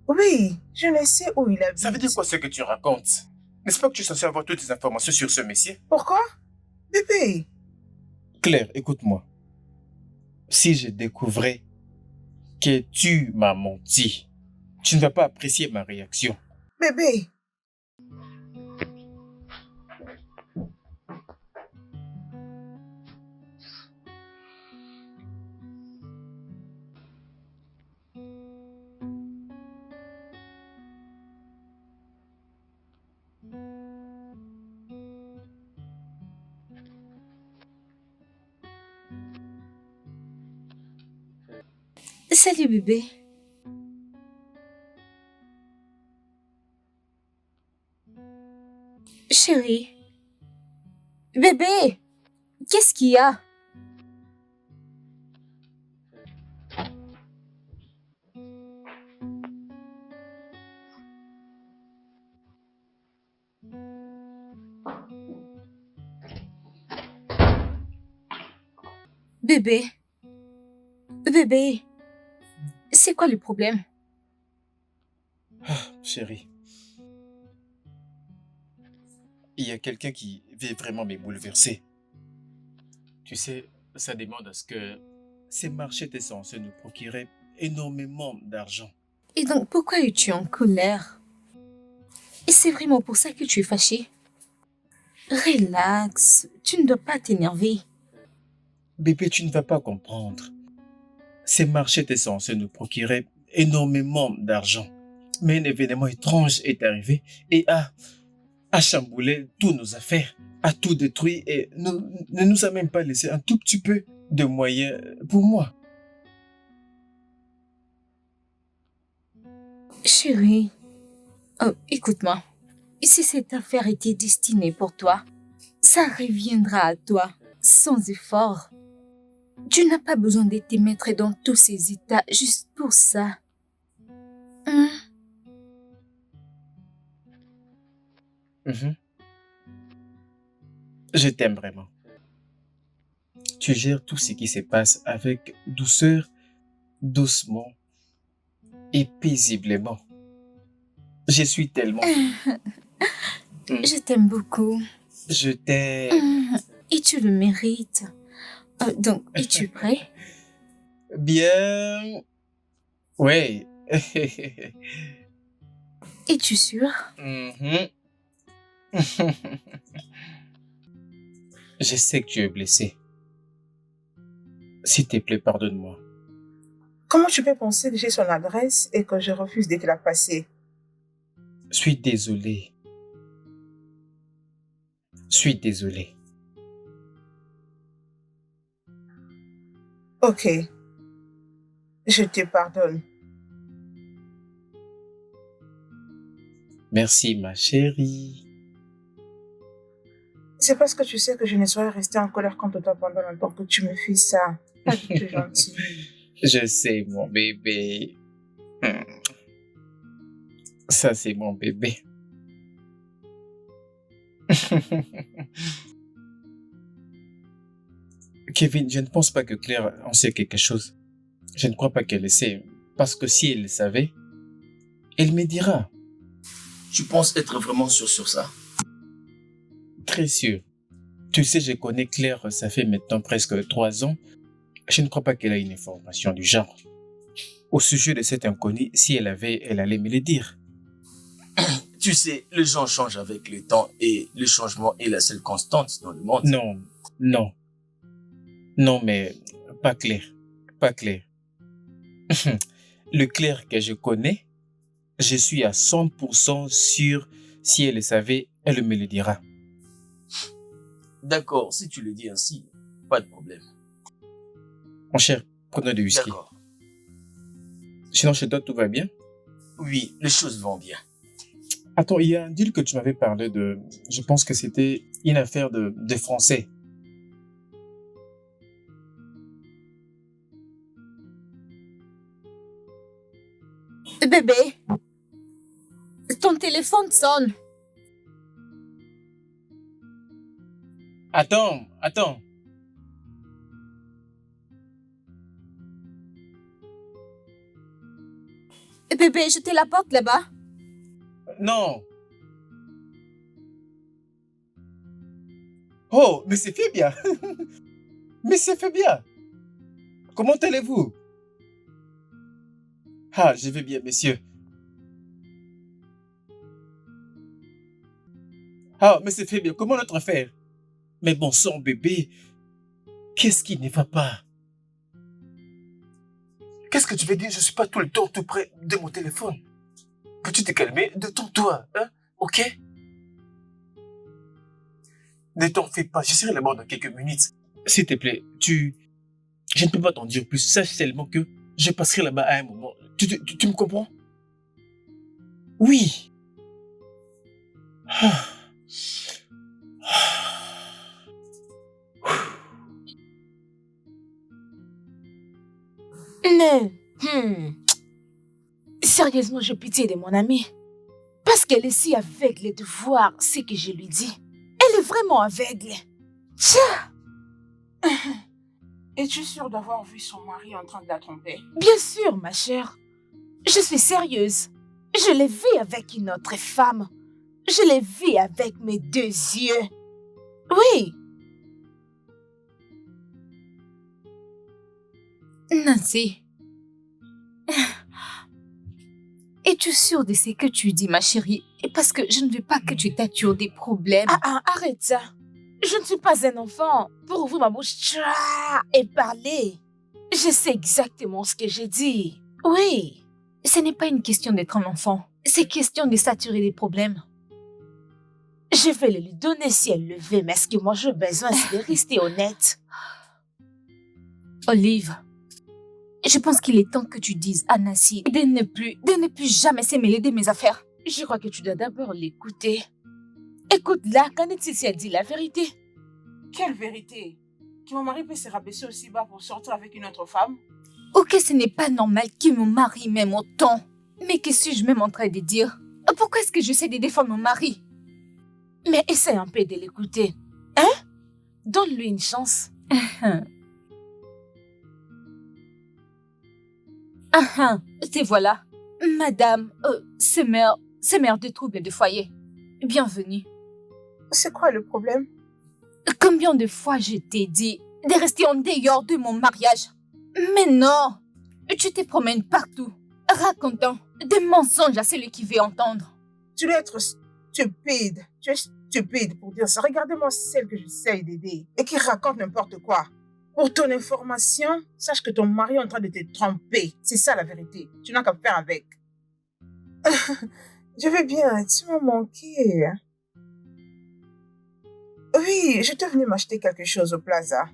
Oui, je ne sais où il habite. Ça veut dire quoi ce que tu racontes? N'est-ce pas que tu es censé avoir toutes les informations sur ce monsieur? Pourquoi? Bébé. Claire, écoute-moi. Si je découvrais que tu m'as menti, tu ne vas pas apprécier ma réaction. Bébé. Salut bébé. Chérie. Bébé, qu'est-ce qu'il y a? Bébé. Bébé. C'est quoi le problème? Chérie, il y a quelqu'un qui vient vraiment me bouleverser. Tu sais, ça demande à ce que ces marchés étaient censés nous procurer énormément d'argent. Et donc, pourquoi es-tu en colère? Et c'est vraiment pour ça que tu es fâché? Relax, tu ne dois pas t'énerver. Bébé, tu ne vas pas comprendre. Ces marchés étaient censés nous procurer énormément d'argent. Mais un événement étrange est arrivé et a chamboulé toutes nos affaires, a tout détruit et ne nous a même pas laissé un tout petit peu de moyens pour moi. Chérie, écoute-moi. Si cette affaire était destinée pour toi, ça reviendra à toi, sans effort. Tu n'as pas besoin de te mettre dans tous ces états juste pour ça. Hein? Mhm. Je t'aime vraiment. Tu gères tout ce qui se passe avec douceur, doucement et paisiblement. Je suis tellement... Je t'aime beaucoup. Je t'aime. Et tu le mérites. Donc, es-tu prêt? Bien... Ouais. Es-tu sûr? Mhm. Je sais que tu es blessé. S'il te plaît, pardonne-moi. Comment tu peux penser que j'ai son adresse et que je refuse de te la passer? Suis désolé. Suis désolé. Ok, je te pardonne. Merci, ma chérie. C'est parce que tu sais que je ne serais restée en colère contre toi pendant longtemps que tu me fais ça. Pas du tout gentil. Je sais, mon bébé. Ça, c'est mon bébé. Kevin, je ne pense pas que Claire en sait quelque chose. Je ne crois pas qu'elle le sait. Parce que si elle le savait, elle me dira. Tu penses être vraiment sûr sur ça? Très sûr. Tu sais, je connais Claire, ça fait maintenant presque 3 ans. Je ne crois pas qu'elle ait une information du genre. Au sujet de cet inconnu, si elle avait, elle allait me le dire. Tu sais, les gens changent avec le temps et le changement est la seule constante dans le monde. Non, non. Non, mais pas Claire. Pas Claire. Le Claire que je connais, je suis à 100% sûr, si elle le savait, elle me le dira. D'accord, si tu le dis ainsi, pas de problème. Mon cher, prenons du whisky. D'accord. Sinon, chez toi, tout va bien? Oui, les choses vont bien. Attends, il y a un deal que tu m'avais parlé de... Je pense que c'était une affaire de Français. Bébé, ton téléphone sonne. Attends. Bébé, je te la porte là-bas. Non. Oh, mais c'est fait bien. Mais c'est fait bien. Comment allez-vous? Ah, je vais bien, messieurs. Ah, mais c'est fait bien. Comment notre affaire? Mais bon sang, bébé. Qu'est-ce qui ne va pas? Qu'est-ce que tu veux dire? Je suis pas tout le temps tout près de mon téléphone. Peux-tu te calmer? Détends-toi, hein? Ok? Ne t'en fais pas, je serai là-bas dans quelques minutes. S'il te plaît, je ne peux pas t'en dire plus. Sache seulement que je passerai là-bas à un moment. Tu me comprends? Oui. Mais, sérieusement, j'ai pitié de mon amie. Parce qu'elle est si aveugle de voir ce que je lui dis. Elle est vraiment aveugle. Tiens. Es-tu sûre d'avoir vu son mari en train de la tromper? Bien sûr, ma chère. Je suis sérieuse. Je l'ai vu avec une autre femme. Je l'ai vu avec mes 2 yeux. Oui. Nancy, es-tu sûre de ce que tu dis, ma chérie? Parce que je ne veux pas que tu t'attires des problèmes. Arrête ça. Je ne suis pas un enfant pour ouvrir ma bouche et parler. Je sais exactement ce que j'ai dit. Oui. Ce n'est pas une question d'être un enfant. C'est question de s'attirer des problèmes. Je vais le lui donner si elle le veut, mais ce que moi j'ai besoin, c'est de rester honnête. Olive, je pense qu'il est temps que tu dises à Nancy de ne plus jamais se mêler de mes affaires. Je crois que tu dois d'abord l'écouter. Écoute-la, quand est-ce si elle dit la vérité? Quelle vérité? Que mon mari peut se rabaisser aussi bas pour sortir avec une autre femme? Ok, ce n'est pas normal que mon mari m'aime autant. Mais que suis-je même en train de dire? Pourquoi est-ce que j'essaie de défendre mon mari? Mais essaie un peu de l'écouter. Hein? Donne-lui une chance. Te voilà. Madame, c'est mère de troubles de foyer. Bienvenue. C'est quoi le problème? Combien de fois je t'ai dit de rester en dehors de mon mariage? Mais non! Tu te promènes partout, racontant des mensonges à celui qui veut entendre. Tu dois être stupide. Tu es stupide pour dire ça. Regardez-moi celle que j'essaye d'aider et qui raconte n'importe quoi. Pour ton information, sache que ton mari est en train de te tromper. C'est ça la vérité. Tu n'as qu'à faire avec. Je vais bien. Tu m'as manqué. Oui, je t'ai venu m'acheter quelque chose au plaza.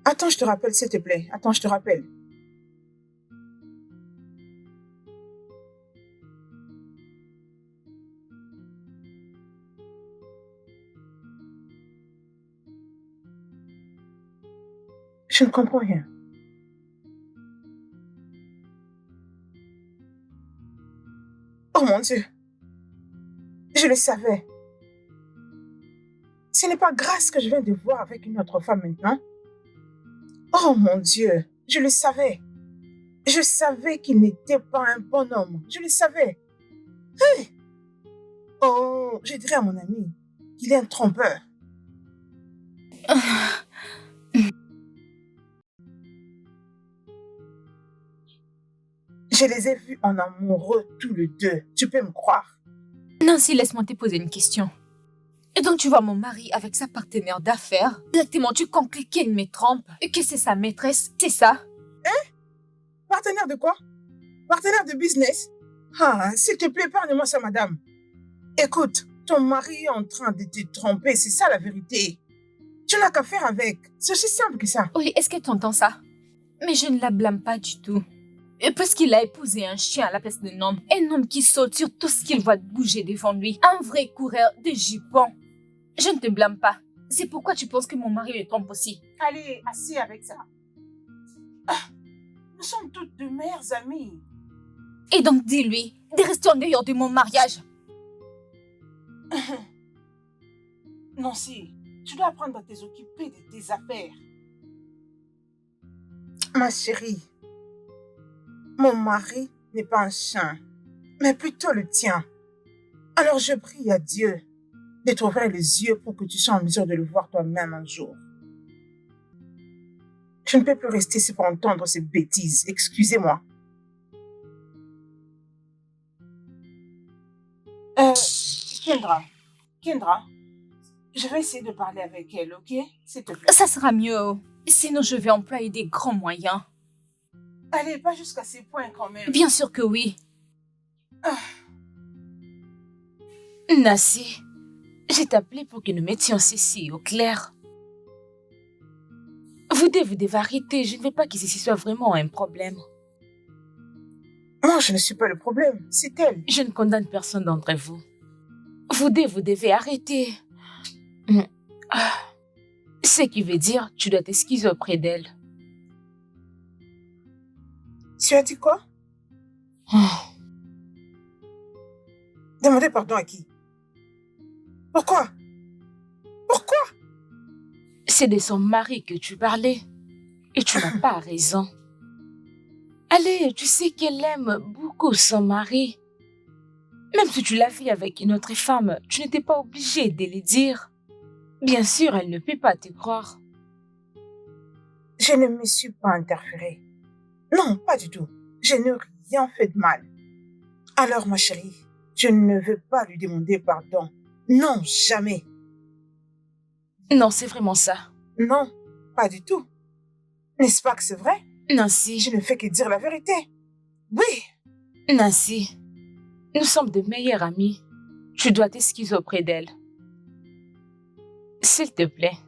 Attends, je te rappelle, s'il te plaît. Attends, je te rappelle. Je ne comprends rien. Oh mon Dieu. Je le savais. Ce n'est pas grâce que je viens de voir avec une autre femme maintenant. Oh mon Dieu, je le savais. Je savais qu'il n'était pas un bon homme. Je le savais. Hey! Oh, je dirais à mon ami qu'il est un trompeur. Je les ai vus en amoureux tous les deux. Tu peux me croire. Nancy, laisse-moi te poser une question. Et donc tu vois mon mari avec sa partenaire d'affaires. Directement, tu conclus qu'il me trompe et que c'est sa maîtresse, c'est ça? Hein? Partenaire de quoi? Partenaire de business? Ah, s'il te plaît, parle-moi ça, madame. Écoute, ton mari est en train de te tromper, c'est ça la vérité. Tu n'as qu'à faire avec. C'est aussi simple que ça. Oui, est-ce que tu entends ça? Mais je ne la blâme pas du tout. Et parce qu'il a épousé un chien à la place d'un homme qui saute sur tout ce qu'il voit bouger devant lui, un vrai coureur de jupons. Je ne te blâme pas. C'est pourquoi tu penses que mon mari le trompe aussi. Allez, assez avec ça. Ah, nous sommes toutes de meilleures amies. Et donc dis-lui de rester en dehors de mon mariage. Nancy, tu dois apprendre à t'occuper de tes affaires. Ma chérie, mon mari n'est pas un chien, mais plutôt le tien. Alors je prie à Dieu de t'ouvrir les yeux pour que tu sois en mesure de le voir toi-même un jour. Je ne peux plus rester ici pour entendre ces bêtises. Excusez-moi. Kendra, je vais essayer de parler avec elle, ok? S'il te plaît. Ça sera mieux. Sinon, je vais employer des grands moyens. Allez, pas jusqu'à ces points quand même. Bien sûr que oui. Nancy, j'ai t'appelé pour que nous mettions ceci au clair. Vous devez arrêter. Je ne veux pas que ceci soit vraiment un problème. Moi, je ne suis pas le problème. C'est elle. Je ne condamne personne d'entre vous. Vous devez arrêter. Ce qui veut dire, tu dois t'excuser auprès d'elle. Tu as dit quoi? Demander pardon à qui? Pourquoi? C'est de son mari que tu parlais. Et tu n'as pas raison. Allez, tu sais qu'elle aime beaucoup son mari. Même si tu l'as vu avec une autre femme, tu n'étais pas obligé de le dire. Bien sûr, elle ne peut pas te croire. Je ne me suis pas interférée. Non, pas du tout. Je n'ai rien fait de mal. Alors, ma chérie, je ne veux pas lui demander pardon. Non, jamais. Non, c'est vraiment ça. Non, pas du tout. N'est-ce pas que c'est vrai? Nancy, Je ne fais que dire la vérité. Oui. Nancy, nous sommes de meilleures amies. Tu dois t'excuser auprès d'elle. S'il te plaît.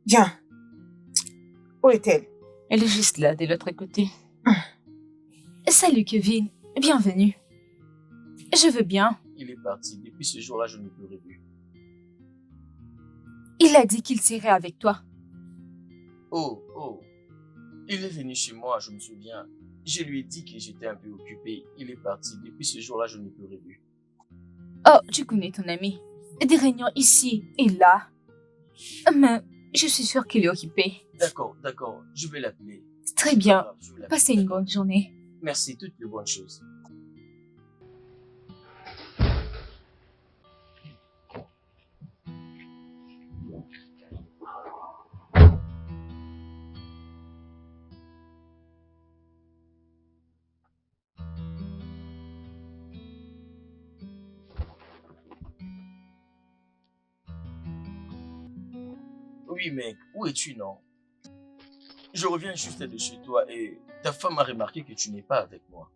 Bien. Où est-elle? Elle est juste là, de l'autre côté. Salut Kevin, bienvenue. Je veux bien. Il est parti. Depuis ce jour-là, je ne l'ai plus revu. Il a dit qu'il serait avec toi. Oh, oh. Il est venu chez moi, je me souviens. Je lui ai dit que j'étais un peu occupé. Il est parti. Depuis ce jour-là, je ne l'ai plus revu. Oh, tu connais ton ami. Des réunions ici et là. Mais je suis sûre qu'il est occupé. D'accord, d'accord. Je vais l'appeler. Très bien. Je vais l'appeler. Passez une bonne journée. Merci, toutes les bonnes choses. Oui, mec, où es-tu, non? Je reviens juste de chez toi et ta femme a remarqué que tu n'es pas avec moi.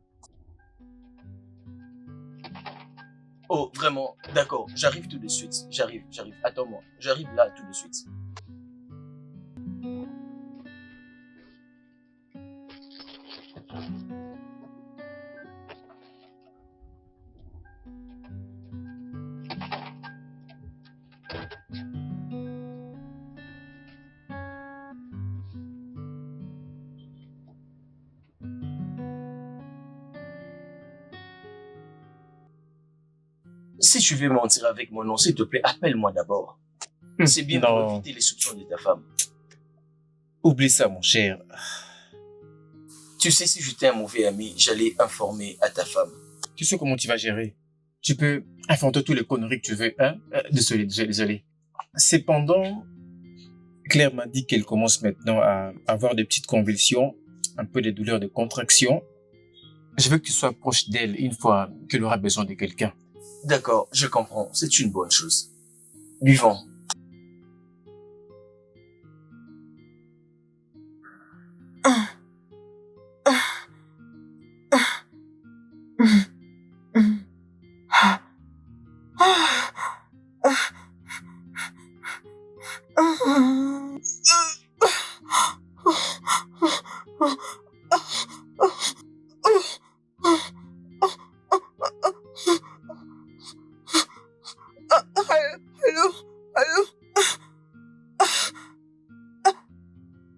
Oh, vraiment? D'accord, j'arrive tout de suite. J'arrive. Attends-moi, j'arrive là tout de suite. Si tu veux mentir avec mon nom, s'il te plaît, appelle-moi d'abord. C'est bien pour Non, éviter les soupçons de ta femme. oublie ça, mon cher. Tu sais, si j'étais un mauvais ami, j'allais informer à ta femme. Tu sais comment tu vas gérer. Tu peux inventer tous les conneries que tu veux, hein? Désolé. Cependant, Claire m'a dit qu'elle commence maintenant à avoir des petites convulsions, un peu de douleurs de contraction. Je veux que tu sois proche d'elle une fois qu'elle aura besoin de quelqu'un. D'accord, je comprends, c'est une bonne chose. Buvons. Allô?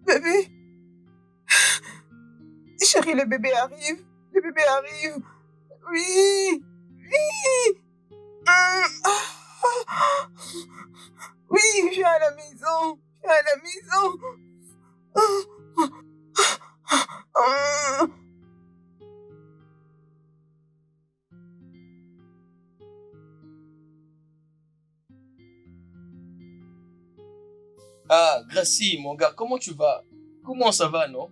Bébé? Chérie, le bébé arrive. Oui. Oui, viens à la maison. Ah, Gracie, mon gars, comment tu vas? Comment ça va, non?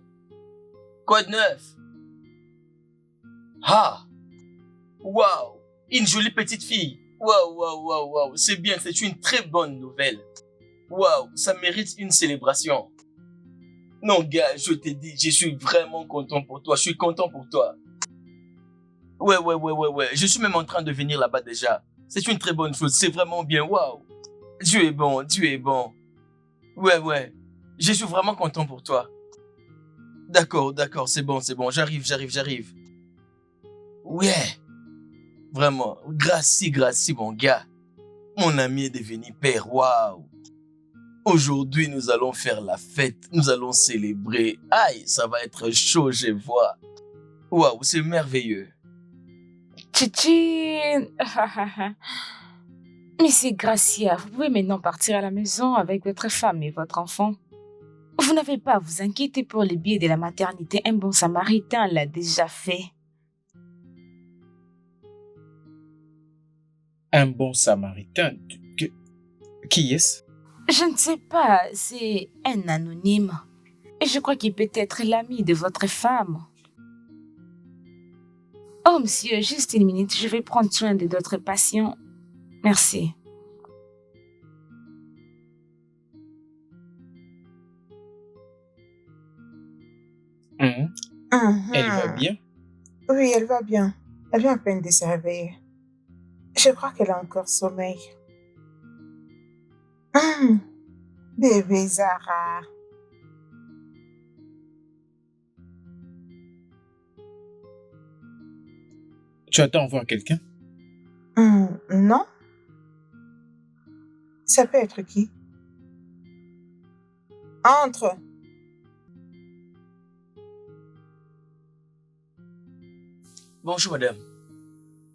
Quoi de neuf? Ah! Waouh! Une jolie petite fille! Waouh! C'est bien, c'est une très bonne nouvelle. Waouh! Ça mérite une célébration. Non, gars, je te dis, je suis vraiment content pour toi. Je suis content pour toi. Ouais. Je suis même en train de venir là-bas déjà. C'est une très bonne chose. C'est vraiment bien. Waouh! Dieu est bon. Ouais. Je suis vraiment content pour toi. D'accord. C'est bon. J'arrive. Ouais. Vraiment. Gracie, mon gars. Mon ami est devenu père. Waouh. Aujourd'hui, nous allons faire la fête. Nous allons célébrer. Aïe, ça va être chaud, je vois. Waouh, c'est merveilleux. Tchitchin! Monsieur Gracia, vous pouvez maintenant partir à la maison avec votre femme et votre enfant. Vous n'avez pas à vous inquiéter pour les billets de la maternité. Un bon samaritain l'a déjà fait. Un bon samaritain? Qui est-ce? Je ne sais pas, c'est un anonyme. Et je crois qu'il peut être l'ami de votre femme. Oh, monsieur, juste une minute, je vais prendre soin de d'autres patients. Merci. Mhm. Elle va bien? Oui, elle va bien. Elle vient à peine de se réveiller. Je crois qu'elle a encore sommeil. Bébé Zara. Tu attends voir quelqu'un? Non? Ça peut être qui? Entre. Bonjour, madame.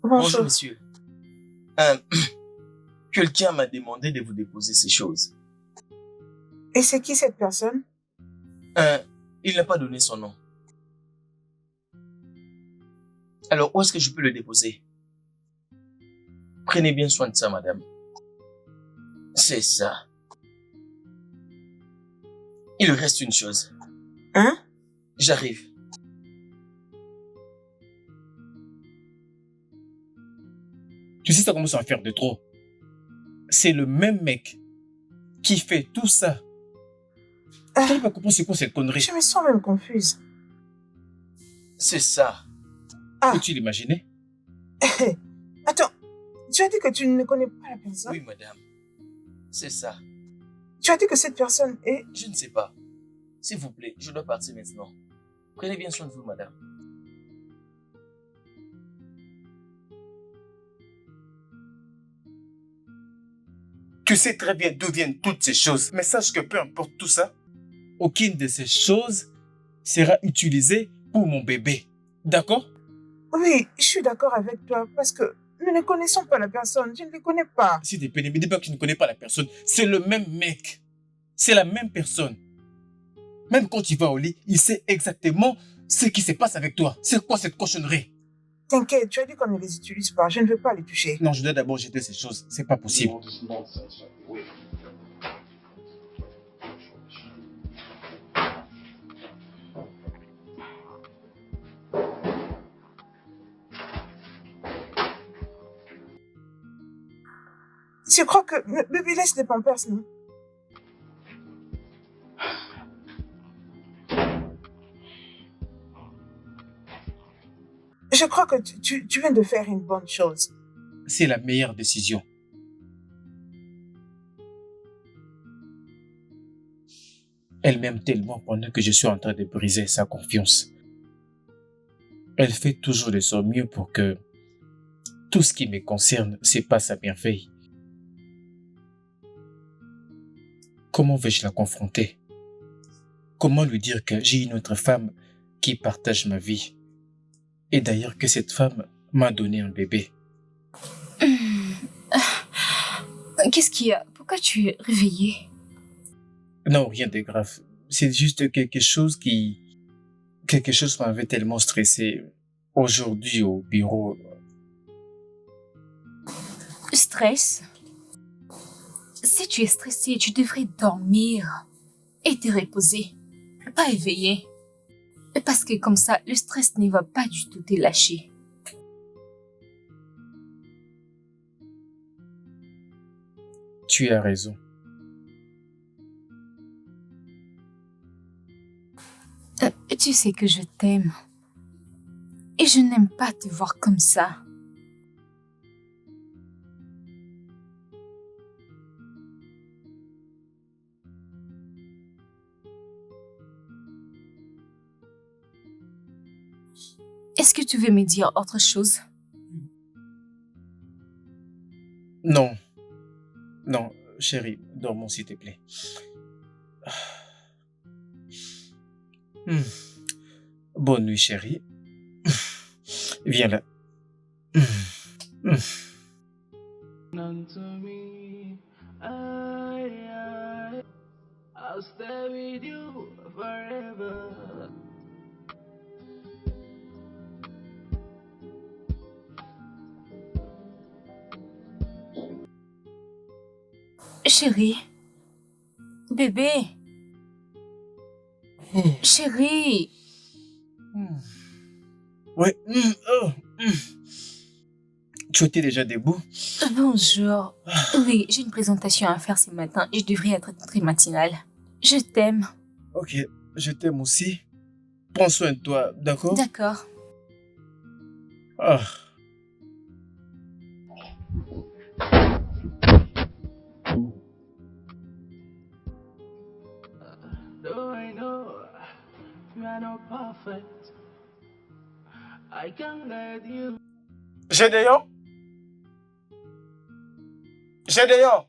Bonjour, Bonjour. monsieur. Quelqu'un m'a demandé de vous déposer ces choses. Et c'est qui cette personne? Il n'a pas donné son nom. Alors, où est-ce que je peux le déposer? Prenez bien soin de ça, madame. C'est ça. Il reste une chose. Hein? J'arrive. Tu sais, ça commence à faire de trop. C'est le même mec qui fait tout ça. Tu n'arrives pas à comprendre c'est quoi cette connerie? Je me sens même confuse. C'est ça. Peux-tu l'imaginer? Attends, tu as dit que tu ne connais pas la personne? Oui, madame. C'est ça. Tu as dit que cette personne est... Je ne sais pas. S'il vous plaît, je dois partir maintenant. Prenez bien soin de vous, madame. Tu sais très bien d'où viennent toutes ces choses. Mais sache que peu importe tout ça, aucune de ces choses sera utilisée pour mon bébé. D'accord? Oui, je suis d'accord avec toi parce que nous ne connaissons pas la personne. Je ne les connais pas. Si t'es pénible, dis pas que tu ne connais pas la personne. C'est le même mec. C'est la même personne. Même quand tu vas au lit, il sait exactement ce qui se passe avec toi. C'est quoi cette cochonnerie? T'inquiète, tu as dit qu'on ne les utilise pas. Je ne veux pas les toucher. Non, je dois d'abord jeter ces choses. C'est pas possible. Je crois que... Bébé, laisse les pampers, non? Je crois que tu viens de faire une bonne chose. C'est la meilleure décision. Elle m'aime tellement pendant que je suis en train de briser sa confiance. Elle fait toujours de son mieux pour que tout ce qui me concerne se passe à merveille. Comment vais-je la confronter? Comment lui dire que j'ai une autre femme qui partage ma vie? Et d'ailleurs que cette femme m'a donné un bébé. Qu'est-ce qu'il y a? Pourquoi tu es réveillé? Non, rien de grave. C'est juste quelque chose m'avait tellement stressé aujourd'hui au bureau. Stress? Si tu es stressé, tu devrais dormir et te reposer, pas éveiller. Parce que comme ça, le stress ne va pas du tout te lâcher. Tu as raison. Tu sais que je t'aime. Et je n'aime pas te voir comme ça. Est-ce que tu veux me dire autre chose? Non. Non, chérie, dormons s'il te plaît. Bonne nuit, chérie. Viens là. Hmm. None to me. I'll stay with you forever. Chérie, bébé, chérie. Ouais. Tu étais déjà debout? Bonjour. Oui, j'ai une présentation à faire ce matin et je devrais être très matinale. Je t'aime. Ok, je t'aime aussi. Prends soin de toi, d'accord? D'accord. Ah. Though I know you are not perfect, I can't let you. Gédéon? Gédéon?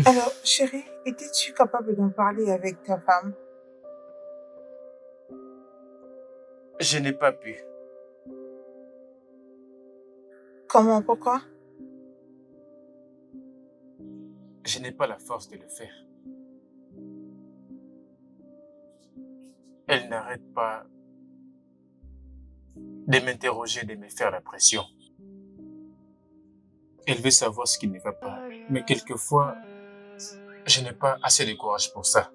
Alors, chérie, étais-tu capable d'en parler avec ta femme? Je n'ai pas pu. Comment, pourquoi? Je n'ai pas la force de le faire. Elle n'arrête pas de m'interroger, de me faire la pression. Elle veut savoir ce qui ne va pas. Mais quelquefois, je n'ai pas assez de courage pour ça.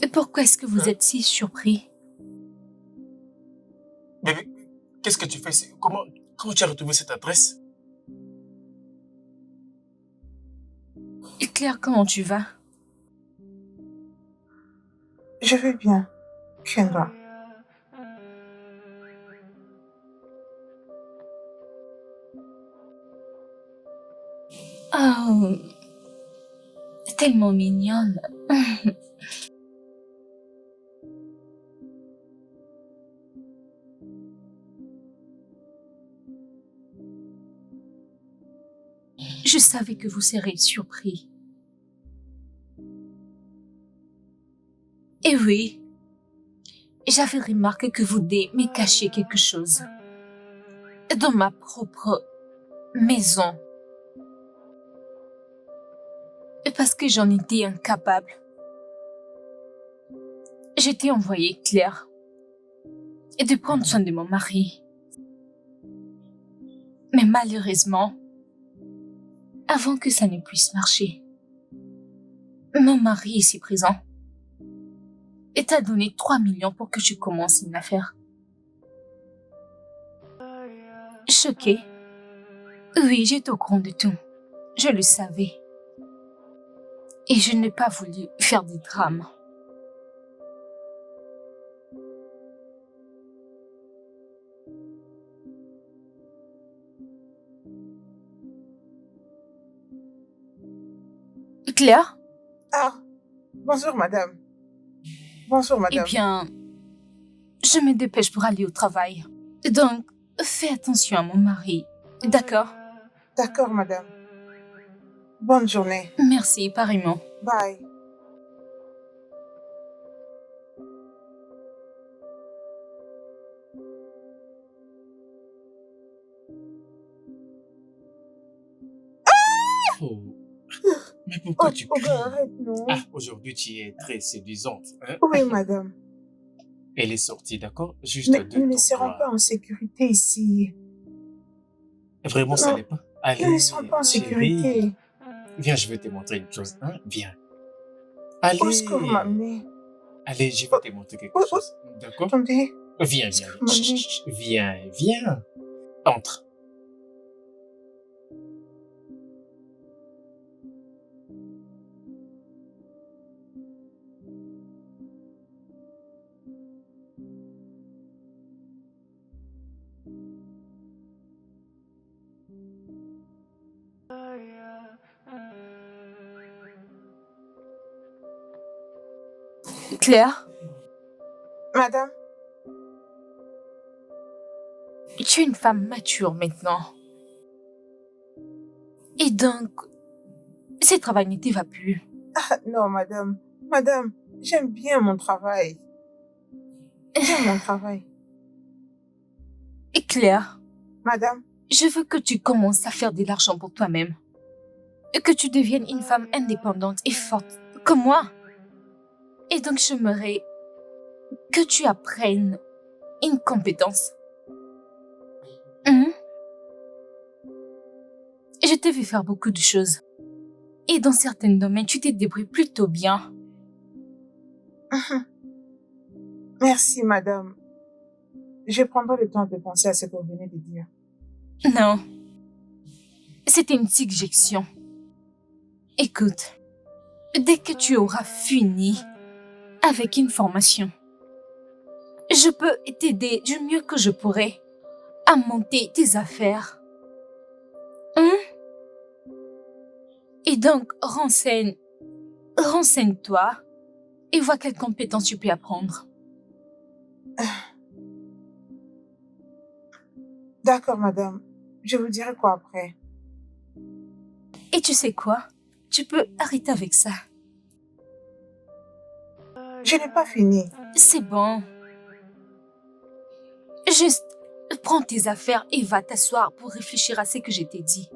Et pourquoi est-ce que vous êtes si surpris? Mais qu'est-ce que tu fais? Comment tu as retrouvé cette adresse? Et Claire, comment tu vas? Je vais bien, Kendra. Oh, tellement mignonne. Je savais que vous seriez surpris. Et oui, j'avais remarqué que vous me cachiez quelque chose. Dans ma propre maison. Et parce que j'en étais incapable. J'étais envoyée Claire. Et de prendre soin de mon mari. Mais malheureusement, avant que ça ne puisse marcher, mon mari ici présent et t'a donné 3 millions pour que je commence une affaire. Choquée. Oui, j'étais au courant de tout. Je le savais. Et je n'ai pas voulu faire des drames. Claire? Ah, bonjour madame. Bonjour Eh madame. bien, je me dépêche pour aller au travail. Donc, fais attention à mon mari. D'accord? D'accord madame. Bonne journée. Merci, pareillement. Bye. Oh. Mais pourquoi tu cries? Arrête, non. Ah, aujourd'hui, tu es très séduisante. Hein? Oui, madame. Elle est sortie, d'accord? Juste Mais de nous ne ton serons doigt. pas en sécurité ici. Vraiment, ça Non. n'est pas? Allez, Nous ne serons pas en chérie. sécurité. Viens, je vais te montrer une chose. Hein? Viens. Où est-ce que vous Allez. m'amenez? Allez, je vais te montrer quelque chose. D'accord? Attendez. Viens, Est-ce viens. que vous m'amenez? Chut, chut, viens, viens. Entre. Claire, Madame, tu es une femme mature maintenant. Et donc, ce travail ne te va plus. non, madame. Madame, j'aime bien mon travail. J'aime mon travail. Et Claire, Madame, je veux que tu commences à faire de l'argent pour toi-même. Et que tu deviennes une femme indépendante et forte, comme moi. Et donc, j'aimerais que tu apprennes une compétence. Je t'ai vu faire beaucoup de choses. Et dans certains domaines, tu t'es débrouillé plutôt bien. merci, madame. Je prendrai le temps de penser à ce que vous venez de dire. Non. C'était une suggestion. Écoute, dès que tu auras fini avec une formation, je peux t'aider du mieux que je pourrai à monter tes affaires. Et donc, renseigne-toi et vois quelles compétences tu peux apprendre. D'accord, madame. Je vous dirai quoi après. Et tu sais quoi? Tu peux arrêter avec ça. Je n'ai pas fini. C'est bon. Juste, prends tes affaires et va t'asseoir pour réfléchir à ce que je t'ai dit.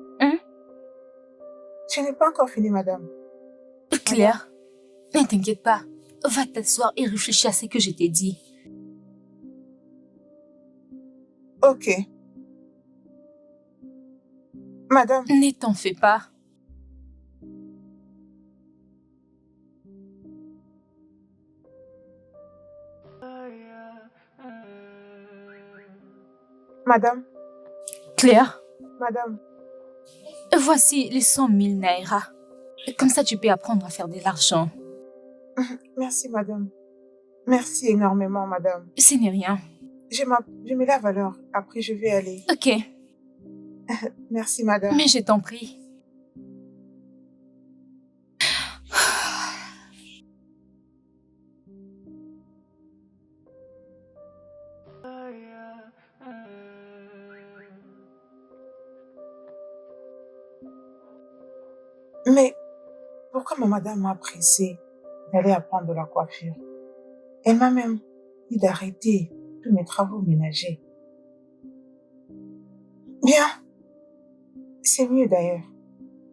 Je n'ai pas encore fini, madame. Claire, ne t'inquiète pas. Va t'asseoir et réfléchir à ce que je t'ai dit. Ok. Madame, Ne t'en fais pas. madame, Claire, madame. voici les 100 000 naira. Comme ça, tu peux apprendre à faire de l'argent. Merci, madame. Merci énormément, madame. Ce n'est rien. Je me lave alors. Après, je vais aller. Ok, Merci, madame. mais je t'en prie. Mais pourquoi ma madame m'a pressée d'aller apprendre la coiffure? Elle m'a même dit d'arrêter tous mes travaux ménagers. Bien, c'est mieux d'ailleurs.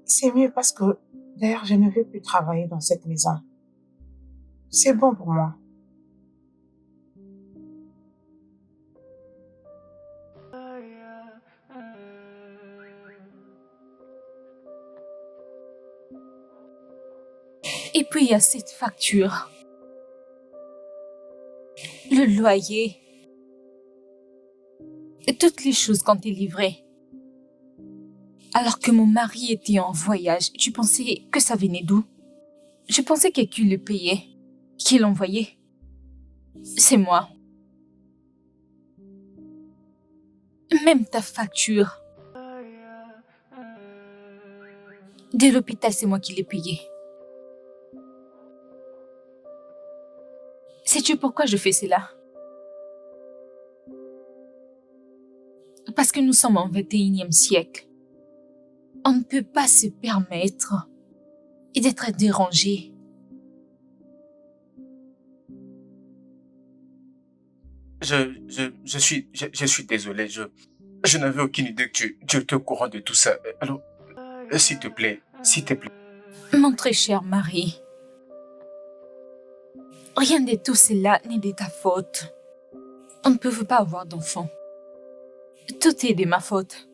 C'est mieux parce que d'ailleurs je ne veux plus travailler dans cette maison. C'est bon pour moi. Et puis, il y a cette facture. Le loyer. Et toutes les choses qu'on t'a livrées. Alors que mon mari était en voyage, tu pensais que ça venait d'où? Je pensais que qui le payait, qui l'envoyait. C'est moi. Même ta facture. De l'hôpital, c'est moi qui l'ai payée. Sais-tu pourquoi je fais cela? Parce que nous sommes au 21e siècle. On ne peut pas se permettre d'être dérangé. Je suis désolé. Je n'avais aucune idée que tu étais au courant de tout ça. Alors, s'il te plaît, s'il te plaît. Mon très cher mari, rien de tout cela n'est de ta faute. On ne peut pas avoir d'enfant. Tout est de ma faute.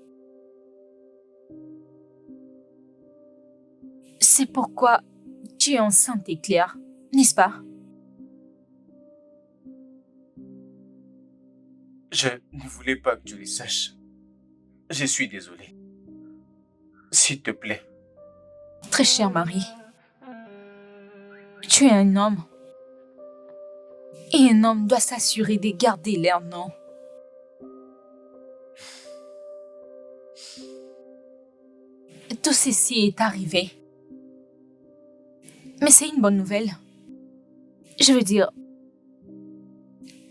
C'est pourquoi tu es enceinte et Claire, n'est-ce pas? Je ne voulais pas que tu le saches. Je suis désolé. S'il te plaît. Très cher mari, tu es un homme. Et un homme doit s'assurer de garder leur nom. Tout ceci est arrivé. Mais c'est une bonne nouvelle. Je veux dire,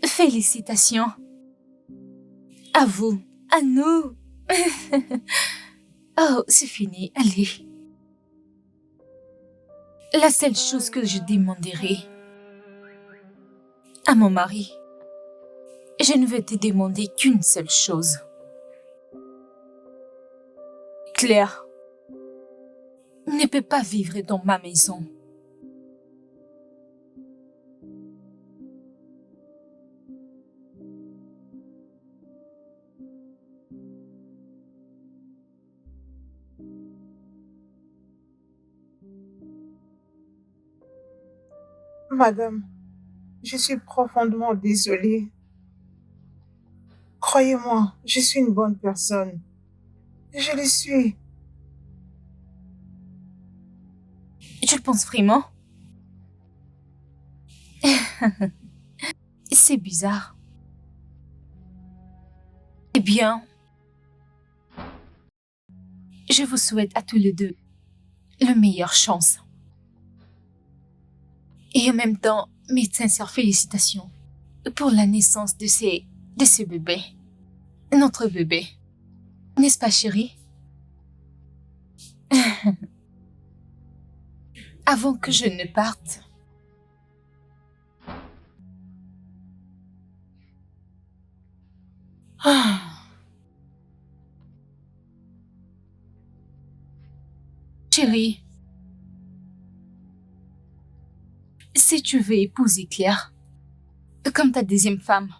félicitations. À vous, à nous. Oh, c'est fini, allez. La seule chose que je demanderai à mon mari, je ne vais te demander qu'une seule chose. Claire ne peut pas vivre dans ma maison. Madame, je suis profondément désolée. Croyez-moi, je suis une bonne personne. Je le suis. Tu le penses vraiment? C'est bizarre. Eh bien, je vous souhaite à tous les deux la meilleure chance. Et en même temps, mes sincères félicitations pour la naissance de ce bébé. Notre bébé. N'est-ce pas, chérie? Avant que je ne parte, ah, chérie, si tu veux épouser Claire comme ta deuxième femme,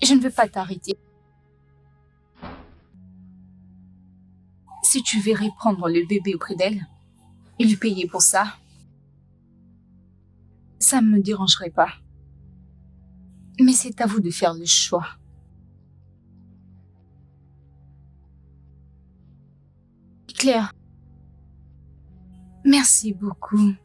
je ne veux pas t'arrêter. Si tu veux reprendre le bébé auprès d'elle et lui payer pour ça, ça ne me dérangerait pas. Mais c'est à vous de faire le choix. Claire, merci beaucoup.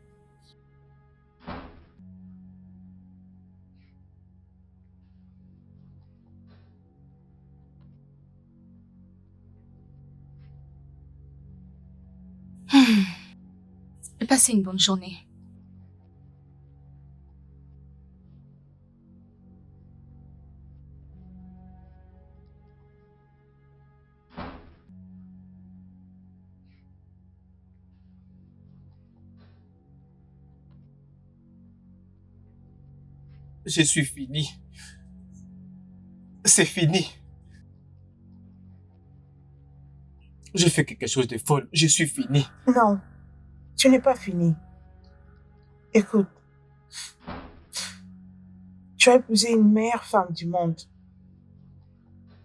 Passez une bonne journée. Je suis fini. C'est fini. J'ai fait quelque chose de folle. Je suis fini. Non, tu n'es pas fini. Écoute, tu as épousé une meilleure femme du monde.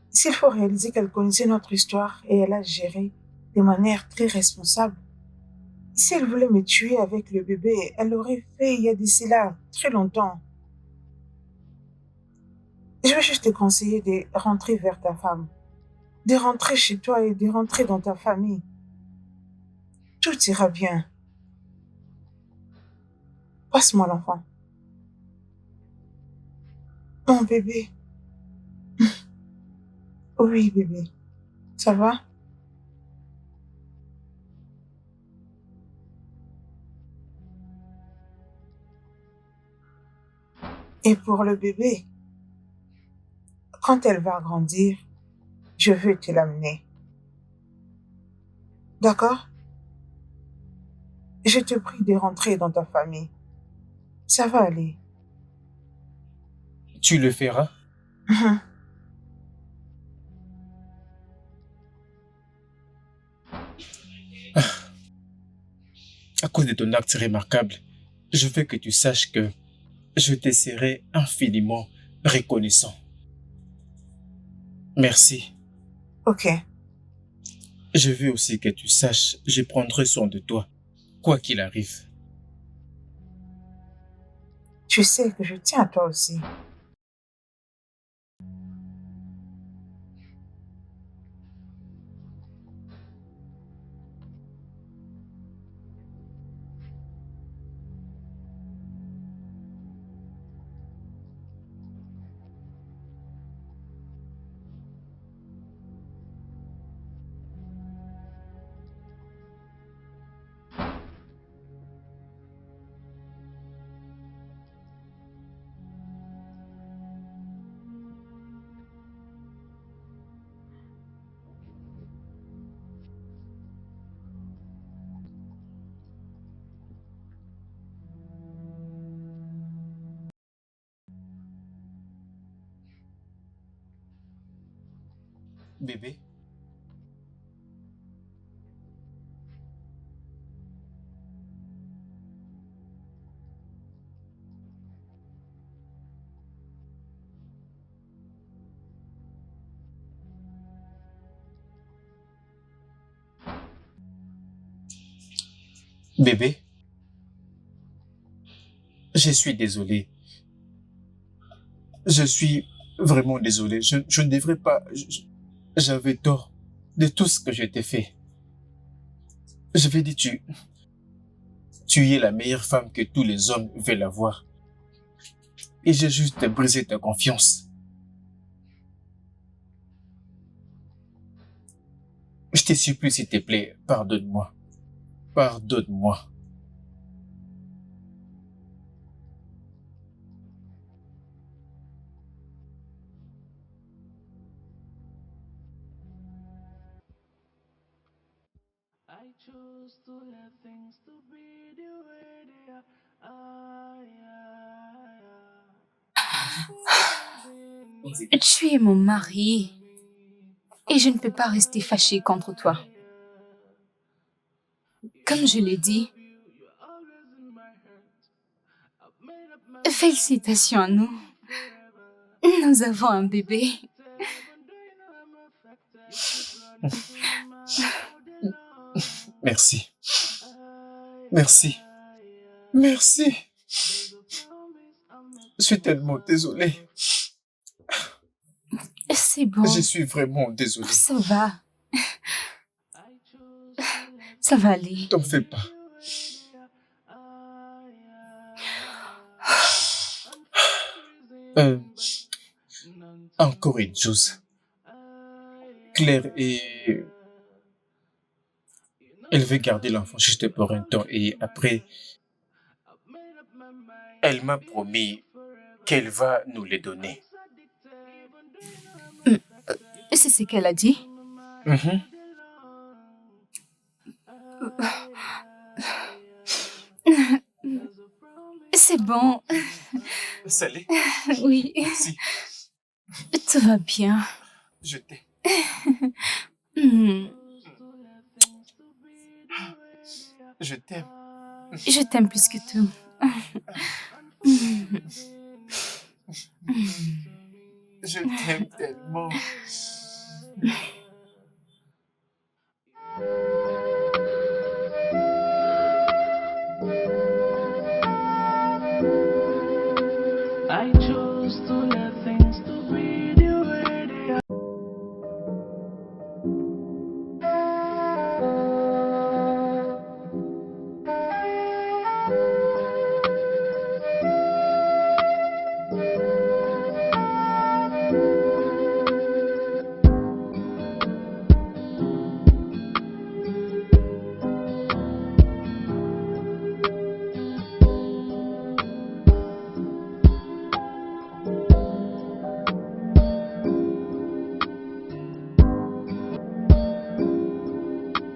S'il faut réaliser qu'elle connaissait notre histoire et elle a géré de manière très responsable, si elle voulait me tuer avec le bébé, elle l'aurait fait il y a de cela très longtemps. Je vais juste te conseiller de rentrer vers ta femme, de rentrer chez toi et de rentrer dans ta famille. Tout ira bien. Passe-moi l'enfant. Mon bébé. Oui, bébé. Ça va? Et pour le bébé, quand elle va grandir, je veux te l'amener. D'accord? Je te prie de rentrer dans ta famille. Ça va aller. Tu le feras. Mhm. À cause de ton acte remarquable, je veux que tu saches que je te serai infiniment reconnaissant. Merci. Ok. Je veux aussi que tu saches, je prendrai soin de toi, quoi qu'il arrive. Tu sais que je tiens à toi aussi. Bébé, bébé, je suis désolé. Je suis vraiment désolé. Je ne devrais pas... J'avais tort de tout ce que je t'ai fait. Je vais dire, tu es la meilleure femme que tous les hommes veulent avoir. Et j'ai juste brisé ta confiance. Je te supplie, s'il te plaît, pardonne-moi. Pardonne-moi. I choose to let things to be the way they are. Ah, yeah, yeah. And for a reason, but Tu es mon mari et je ne peux pas rester fâchée contre toi. Comme je l'ai dit, you're always in my heart. I've made up my félicitations à nous. Nous avons un bébé. even though you know I'm affected. Keep running through my mind all day long. Merci. Ah, Merci. Merci. there's a promise I'm not Je suis tellement désolé. C'est bon, Je suis vraiment désolé. ça va, I choose to let ça va aller. T'en fais pas. ah, yeah. And for a Euh, reason, none encore une chose. Claire et... Elle veut garder l'enfant juste pour un temps et après, elle m'a promis qu'elle va nous les donner. C'est ce qu'elle a dit. Mhm. C'est bon, Salé, oui, merci. tout va bien. Je t'aime. Hmm, Je t'aime. Je t'aime plus que tout. Je t'aime tellement.